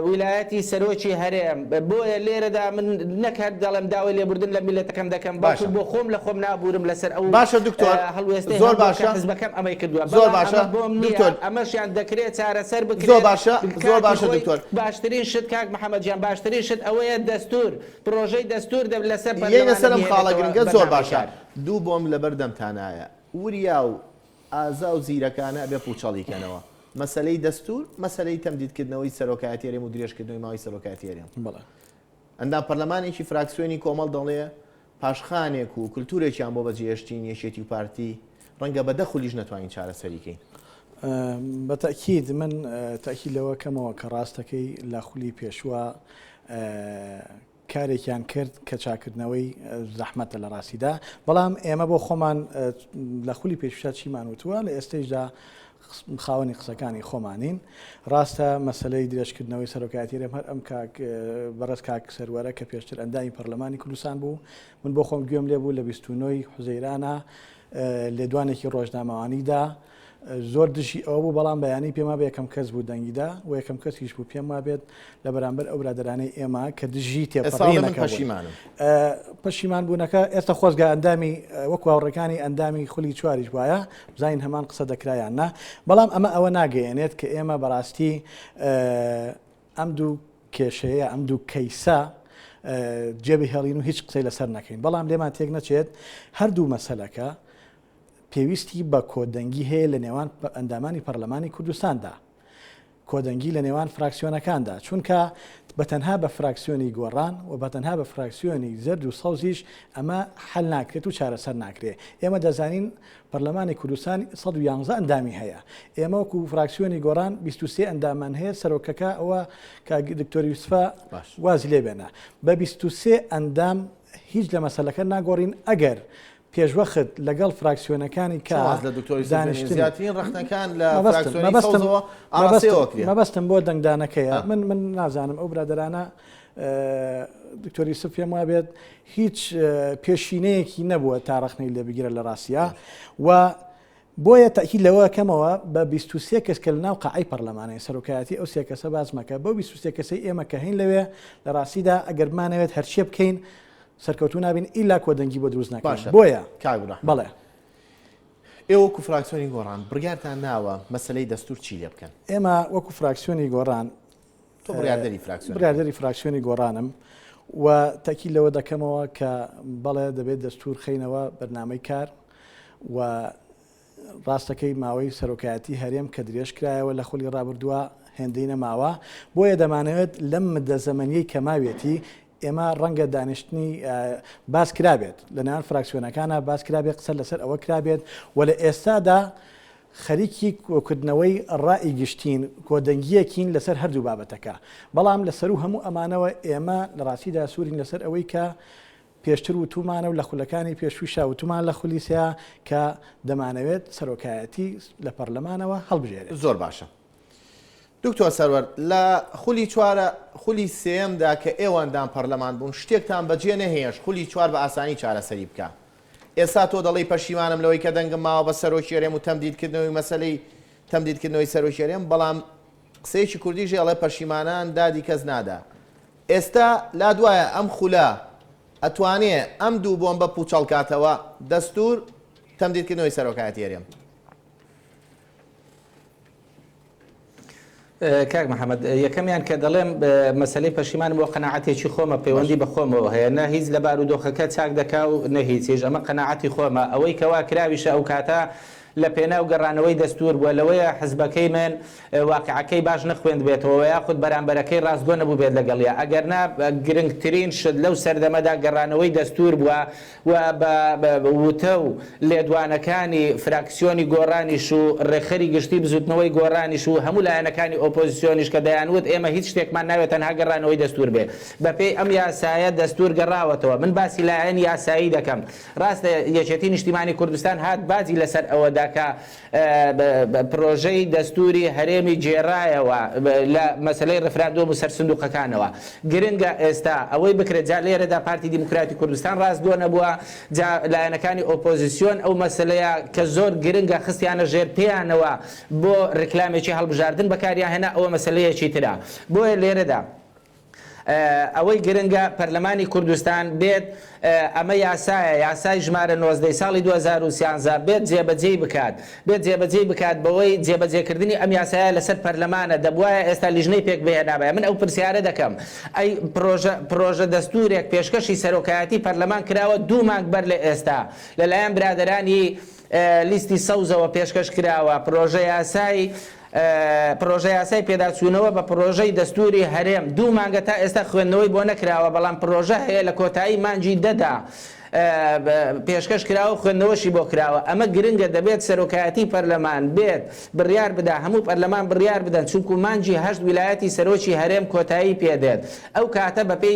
ویلایەتی سەرۆکی هەرێم بۆیە لێرەدا من نەکات دەڵم داوای لێبوردن لە میلەتەکەم دەکەم باشە بۆ خۆم لە خۆم نابورم لەسەر ئەو باشە دکتۆر هەڵوێستی زۆر باشە حزبەکەم ئەمەی کردووە زۆر باشە دکتۆر ئەمەشیان دەکرێت چارەسەر بکرێت زۆر باشە زۆر باشە دکتۆر باشترین شت کاک محەممەد جیان باشترین شت ئەوەیە دەستور پرۆژەی دەستور لەسەر لەسەرم خاڵە گرنگە زۆر باشە دوو بۆم لە بەردەمتانایە وریا و ئازا و زیرەکانە ئەبێ پوچەڵیکەنەوە مەسلەی دەستور مەسلەی تەمدیدکردنەوەی سەرۆکایەتی هەرێم و درێژکردنەوەی ماوەی سەرۆکایەتی هەرێم بەڵێ ئەندام پەرلەمانێکی فراکسیۆنی کۆمەڵ دەڵێ پاشخانێک و کولتورێکیان بۆ بەجێهێشتین یەکێتی و پارتی ڕەنگە بە دەخولیش نەتوانین چارەسەریکەین. بە تەکید من تاکی لەوە کەمەوە کە ڕاستەکەی لە خولی پێشوە کارێکیان کرد کە چاکردنەوەی زەحمەتە لە ڕاستیدا بەڵام ئێمە بۆ خۆمان لە خولی پێشوشا چیمان وتووە لە ئێستەیشدا خاوەنی قسەکانی خۆمانین ڕاستە مەسلەی درێژکردنەوەی سەرۆکایەتی هەرێم هەر ئەم بەڕێز کاک سەروەرە کە پێشتر ئەندامی پەرلەمانی کوردستان بوو من بۆ خۆم گوێم لێ بوو لە 29 حوزەیرانە لێدوانێکی ڕۆژنامەوانیدا زۆر دژی ئەوە بوو بەڵام بەیانی پێما بە یەکەم کەس بوو دەنگیدا و یەکەم کەسیش بوو پێم وابێت لە بەرامبەر ئەو برادرانەی ئێمە کە دژی پەشیمان بوونەکە ئێستا خۆزگا ئەندامی وەکو هاوڕێکانی ئەندامی خولی چواریش وایە بزانین هەمان قسە دەکرایان نا بەڵام ئەمە ئەوە ناگەیەنێت کە ئێمە بەڕاستی ئەم دوو کێشەیە ئەم دوو کەیسە جێبی هێڵین و هیچ قسەی لەسەر نەکەین بەڵام لێمان تێک نەچێت هەردوو مەسەلەکە پێویستی بە کۆدەنگی هەیە لە نێوان ئەندامانی پەرلەمانی کوردستاندا کۆدەنگی لە نێوان فراکسیۆنەکاندا چونکە بەتەنها بە فراکسیۆنی گۆڕان و بەتەنها بە فراکسیۆنی زرد و سەوزیش ئەمە حل ناکرێت و چارەسەر ناکرێت ئێمە دەزانین پەرلەمانی کوردستان 111 ئەندامی هەیە ئێمە وەکو فراکسیۆنی گۆڕان 23 ئەندامان هەیە سەرۆکەکە ئەوە کە دکتۆر یوسفە وازی لێ بێنە بە 23 ئەندام هیچ لە مەسەلەکە ناگۆڕین ئەگەر پێشوەخت لەگەڵ فراکسیۆنەکانی کە دانیشتنیاتین ڕختەکان لە مەبەستم بۆ دەنگدانەکەیە من نازانم ئەو برادرانە دکتۆری یوسف پێم وابێت هیچ پێشینەیەکی نەبووە تا ڕخنەی لێ بگیرە لە ڕاستیە و بۆیە تاکید لەوە کەمەوە بە 23 کەس کە لە ناو قاعەی پەرلەمانەی سەرۆکایەتی ئەو سێ کەسە باز مەکە بۆ 23 کەسەی ئێمە کە هەین لەوێ لە ڕاستیدا ئەگەر بمانەوێت هەرچیە بکەین سەرکەوتو نابین ئیلا کۆدەنگی بۆ دروست ناکەین بۆیە بەڵێ ئێوە وەکو فراکسیۆنی گۆڕان بڕیارتان ناوە مەسلەی دەستور چی لێ بکەن ئێمە وەکو فراکسیۆنی گۆڕان بڕیاردەری فراکسیۆنی گۆڕانم و تاکی لەوە دەکەمەوە کە بەڵێ دەبێت دەستور خینەوە بەرنامەی کار و ڕاستەکەی ماوەی سەرۆکایەتی هەرێم کە درێژ کرایەوە لە خولی ڕابردووە هێندەی نەماوە بۆیە دەمانەوێت لەم مدە زەمەنیەی کە ماوێتی ئێمە ڕەنگە دانیشتنی باس کرابێت لە نێوان فراکسیۆنەکانە باس کرابێت قسە لەسەر ئەوە کرابێت و لە ئێستادا خەریکی کۆکردنەوەی ڕائی گشتین کۆدەنگیەکین لەسەر هەردوو بابەتەکە بەڵام لەسەر و هەموو ئەمانەوە ئێمە لە ڕاستیدا سوورین لەسەر ئەوەی کە پێشتر وتومانە و لە خولەکانی پێشووشا وتومان لە خولیسیا کە دەمانەوێت سەرۆکایەتی لە پەرلەمانەوە هەڵبژێرێت زۆر باشە دکتۆر سەروەر لە خولی چوارە خولی سێمدا کە ئێوەندان پەرلەمان بوون شتێکتان بەجێ نەهێش خولی چوار بە ئاسانی چارەسەری بکە ئێستا تۆ دەڵی پەشیمانم لەوەی کە دەنگم ماوە بە سەرۆکی هەرێم و تەمدیدکردنەوەی مەسەلەی تەمدیدکردنەوەی سەرۆکی هەرێم بەڵام قسەیەکی کوردیش ئەڵێ پەشیمانان دادی کەس نادا ئێستا لا دوایە ئەم خولە ئەتوانێ ئەم دوو بۆمبە پوچەڵکاتەوە دەستور تەمدیدکردنەوەی سەرۆکایەتی هەرێم کاک محەممەد یەکەمیان کە دەڵێم مەسلەی پەشیمانم بۆ قەناعەتێکی خۆمە پەیوەندی بە خۆمەوە هەیە نە هیچ لە بارودۆخەکە چاک دەکا و نە هیچیش ئەمە قەناعەتی خۆمە ئەوەی کەوا کراویشە ئەو کاتە لە پێناو گەڕانەوەی دەستور بووە لەوەیە حزبەکەی من واقعەکەی باش نەخوێند بێتەوە یاخود بەرامبەرەکەی ڕاستگۆ نەبوو بێت لەگەڵیا ئەگەرنا گرنگترین شت لەو سەردەمەدا گەڕانەوەی دەستور بووە و بە وتە و لێدوانەکانی فراکسیۆنی گۆڕانیش و ڕێخەری گشتی بزوتنەوەی گۆڕانیش و هەموو لایەنەکانی ئۆپۆزیسیۆنیش کە دەیانوت ئێمە هیچ شتێکمان ناوێت تەنها گەڕانەوەی دەستور بێ بەپێی ئەم یاسایە دەستور گەڕاوەتەوە من باسی لایەن یاسایی دەکەم ڕاستە یەکێتی نیشتیمانی کوردستان هات باجی لەسەر ئەوەدا کە پرۆژەی دەستوری هەرێمی جێڕایەوە لە مەسلەی ڕفراندۆم و سەرسندوقەکانەوە گرنگە ئێستا ئەوەی بکرێت جا لێرەدا پارتی دیموکراتی کوردستان ڕاستگۆ نەبووە جا لایەنەکانی ئۆپۆزیسیۆن ئەو مەسلەیە کە زۆر گرنگە خستیانە ژێر پێیانەوە بۆ ڕکلامێکی هەڵبژاردن بەکاریان هێنا ئەوە مەسلەیەکی ترا بۆیە لێرەدا ئەوەی گرنگە پەرلەمانی کوردستان بێت ئەمە یاسای ژمارە 19 ساڵی 2013 بێت جێبەجێ بکات بەوەی جێبەجێکردنی ئەم یاسایە لەسەر پەرلەمانە دەبوایە ئێستا لیژنەی پێک بهێنابێ من ئەو پرسیارە دەکەم ئەی پرۆژە دەستورێک پێشکەشی سەرۆکایەتی پەرلەمان کراوە 2 مانگ بەر لە ئێستا لەلایەن برادەرانی لیستی سەوزەوە پێشکەش کراوە پرۆژە یاسای پێداچوونەوە بە پرۆژەی دەستوری هەرێم 2 مانگە تا ئێستا خوێندنەوەی بۆ نەکراوە بەڵام پرۆژە هەیە لە کۆتایی مانجی دەدا پێشکەش کراوە خوێندنەوەشی بۆ کراوە ئەمە گرنگە دەبێت سەرۆکایەتی پەرلەمان بێت بڕیار بدا هەموو پەرلەمان بڕیار بدەن چونکو مانجی 8 ویلایەتی سەرۆکی هەرێم کۆتایی پێدێت ئەو کاتە بەپێی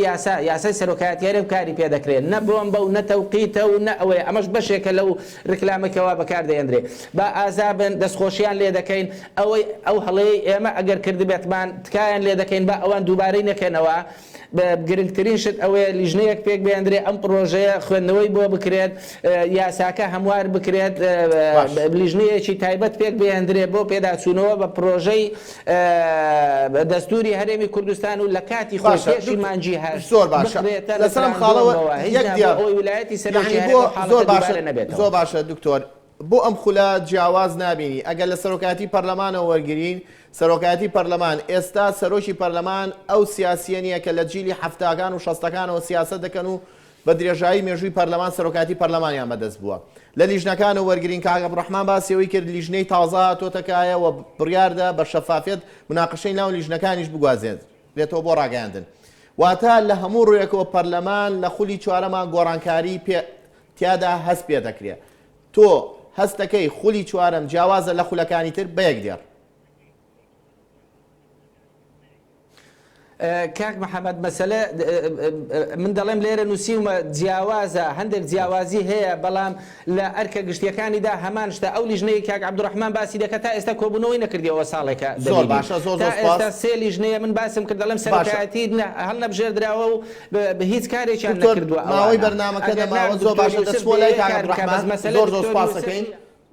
یاسای سەرۆکایەتی هەرێم کاری پێدەکرێت نە بۆمبە و نە تەوقیتە و نە ئەوەیە ئەمەش بەشێکە لەو ڕکلامێکەوە بەکاردەهێنرێ با ئازابن دەستخۆشیان لێ دەکەین ئەو هەڵەیە ئێمە ئەگەر کردبێتمان تکایان لێ دەکەین با ئەوان دووبارەی نەکەنەوە گرنگترین شت ئەوەیە لیژنەیەک پێک بێندرێ ئەم پرۆژەیە خوێندنەوەی بۆ بکرێت یاساکە هەموار بکرێت لیژنەیەکی تایبەت پێک بێندرێ بۆ پێداچوونەوە بە پرۆژەی دەستوری هەرێمی کوردستان و لە کاتی خۆشی مانجی هەشت زۆر باشە لەسەرم خاڵەوە ئەوی ویلایەتی سەرۆکی زۆر باشە دکتۆر بۆ ئەم خولە جیاواز نابینی ئەگەر لە سەرۆکایەتی پەرلەمانەوە وەرگرین سەرۆکایەتی پەرلەمان ئێستا سەرۆکی پەرلەمان ئەو سیاسیە نیە کە لە جیلی هەفتاکان و شەستەکانەوە سیاست دەکەن و بە درێژایی مێژووی پەرلەمان سەرۆکایەتی پەرلەمانیان بەدەست بووە لە لیژنەکانەوە وەرگرین کاک عەبدوڕەحمان باسیەوەی کرد لیژنەی تازە هاتۆتەکایە و بڕیاردا بە شەفافیت مناقشەی ناو لیژنەکانیش بگوازێت بێتەوە بۆ ڕاگەاندن واتە لە هەموو ڕوویەکەوە پەرلەمان لە خولی چوارەمان گۆڕانکاری تیادا هەست پێ دەکرێت تۆ هەستەکەی خولی چوارەم جیاوازە لە خولەکانی تر بە یەک دێر کاک محەممەد مەسەلە من دەڵێم لێرە نووسیمە جیاوازە هەندێک جیاوازی هەیە بەڵام لە ئەرکە گشتیەکانیدا هەمان شتە ئەو لیژنەیە کاک عەبدوڕەحمان باسی دەکات تا ئێستا کۆبوونەوەی نەکردیەوە ساڵێکە زۆر باشە زۆر ئێستا سێ لیژنەیە من باسم کرد دەڵێم سەرۆکایەتی هەڵ نەبژێردراوە و هیچ کارێکیان نەکردووە ماوەی بەرنامەکە دەماوە زۆر باشە دەچبۆ لای کاک عەبدوڕەحمان زۆر سپاس دەکەین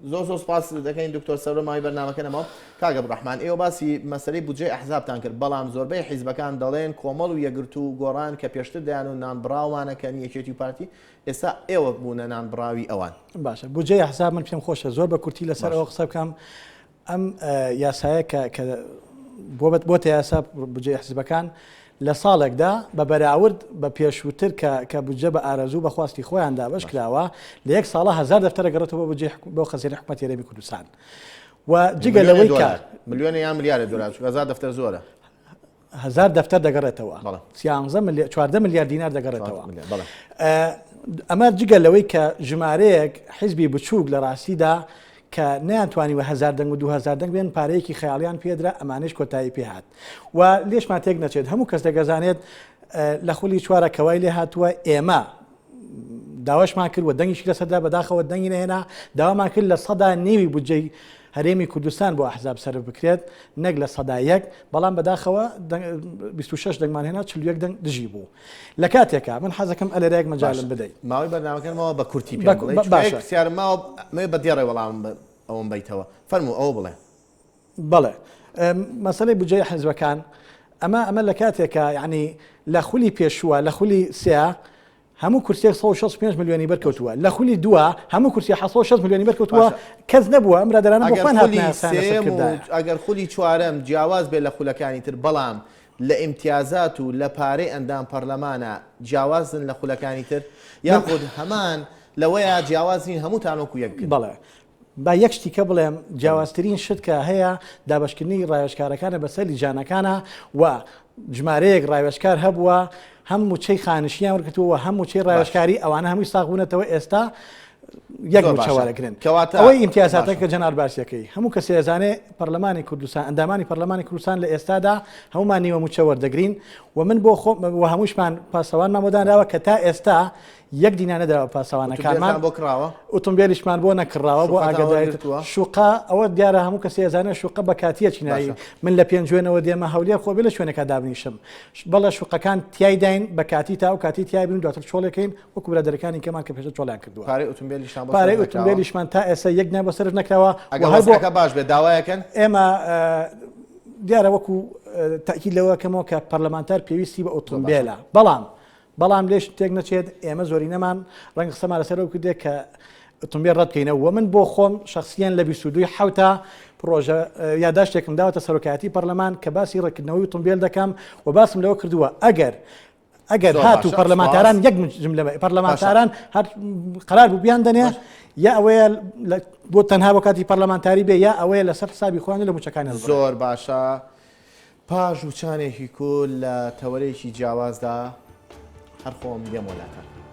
زۆر سپاس دەکەین دکتۆر سەرۆ ماوەی بەرنامەکەنەوە کاک عەبدوڕەحمان ئێوە باسی مەسەلەی بودجێ ئەحزابتان کرد بەڵام زۆربەی حیزبەکان دەڵێن کۆمەڵ و یەگرت و گۆڕان کە پێشتر دەیان و نانبراوانەکەن یەکێتی پارتی ئێستا ئێوە بوونە نانبراوی ئەوان باشە بودجێ ئەحزاب من پێم خۆشە زۆر بە کورتی لەسەر ئەوە قسە بکەم ئەم یاسایە کە بۆتە یاسا بودجێ حیزبەکان لە ساڵێکدا بە بەراورد بە پێشووتر کە بودجە بە ئارەزوو بەخواستی خۆیاندا بەش کراوە لە یەک ساڵە 1000 دەفتەرە گەڕێتەوە بۆ خەزینەی حکوومەتی هەرێمی کوردستان و جگە لەوەی کە ملیۆنە یان ملیارە دۆلار 1000 دەفتەر زۆرە 1000 دەفتەر دەگەڕێتەوە 14 ملیار دینار دەگەڕێتەوە ئەمە جگە لەوەی کە ژمارەیەک حیزبی بچووک لە ڕاستیدا کە نەیانتوانیوە 1000 دەنگ و 2000 دەنگ بێن پارەیەکی خەیاڵیان پێدرا ئەمانش کۆتایی پێهات و لێشمان تێک نەچێت هەموو کەس دەگەزانێت لە خولی چوارە کەوای لێ هاتووە ئێمە داواشمان کرد و دەنگیشی لەسەردا بەداخەوە دەنگی نەهێنا داوامان کرد لە 100 بودجەی هەرێمی کوردستان بۆ ئەحزاب سەر بکرێت نەک لە 100 بەڵام بەداخەوە 26 دەنگمان هێنا 41 دەنگ دژی بوو لە کاتێکە من حەزەکەم ئەلێرەیەک مەجالم بدەیت ماوەی بەرنامەکەمەوە بە کورتی باشە سیارماوە بە دیێڕێ وەڵام ئەوم بیتەوە فەرموو ئەوە بڵێ بەڵێ مەسەلەی بودجەی حیزبەکان ئەمە لە کاتێکە یعنی لە خولی پێشووە لە خولی سێ هەموو کورسێک 165 میلیۆنی بەرکەوتووە لە خولی دووە هەموو کورسی 160 میلیۆنی بەرکەوتووە کەس نەبووە ئەم برادرانە بۆ خۆیان هاتنە ئەگەر خولی چوارەم جیاواز بێت لە خولەکانی تر بەڵام لە ئیمتیازات و لە پارەی ئەندام پەرلەمانە جیاوازن لە خولەکانی تر یاخود هەمان لەوەیە جیاوازین هەمووتان وەکو یەک بەڵێ با یەک شتیکە بڵێم جیاوازترین شت کە هەیە دابشکردنی ڕایۆژکارەکانە بەسەر لیژانەکانە و ژمارەیەک ڕایۆژکار هەبووە هەموو چەی خانشیان وەرگتووە هەموو چی ڕایۆژکاری ئەوانە هەمووی ساغبوونەتەوە ئێستا یەک چاوارەگرن ئەوەی ئیمتیازاتە کە جەنار باسیەکەی هەموو کە سێزانێ پەرلەمانی کوردستان ئەندامانی پەرلەمانی کوردستان لە ئێستادا هەمومان نیوە موچە وەردەگرین و من بۆ خۆ هەمووشمان پاسەوانمان بۆدانراوە کە تا ئێستا یەک دینا نەداوە پاسەوانەکانمان بۆ کراوە ئۆتۆمبیلیشمان بۆ نەکڕاوە بۆ ئاگاداریتوە شوقا ئەوە دیارە هەموو کە سێزانە شوقە بە کاتیە چینایی من لە پێنجوێنەوە دێمە هەولێر خۆ بێ لە شوێنێکە دابنیشم بەڵە شوقەکان تیایداین بە کاتی تا و کاتی تیای بن دواتر چۆڵەکەین وەکو برادەرەکانی کەمان کە پێشە چۆڵیان کردووە پارەی ئۆتۆمبیلیشمان تا ئێستا یەک نە بەسەرش نەکراوە ئەگەڵەکە باش بێت داوایەکەن ئێمە دیارە وەکو تاکید لەوەکەمەوە کە پەرلەمانتار پێویستی بە ئۆتۆمبیلە بەڵام لێش تێک نەچێت ئێمە زۆرینەمان ڕەنگ قسەمان لەسەرەوە کردێ کە ئۆتۆمبیل ڕەتکەینەوە و من بۆ خۆم شخصیان لە 22 حوتە پرۆژە یاداشتێکم داوەتە سەرۆکایەتی پەرلەمان کە باسی ڕێکردنەوەی ئۆتۆمبیل دەکەم و باسم لەوە کردووە ئەگەر هاتوو پەرلەمانتاران یەک جملە پەرلەمانتاران قرار بوو بیان دەنێ یا ئەوەیە بۆ تەنها بۆ کاتی پەرلەمانتاری بێ یا ئەوەیە لەسەر حسابی خۆیان لە موچەکانی زۆر باشە پاش وچانێکی کول لە تەوەرەیەکی جیاوازدا هەر خۆم دێم وڵاتە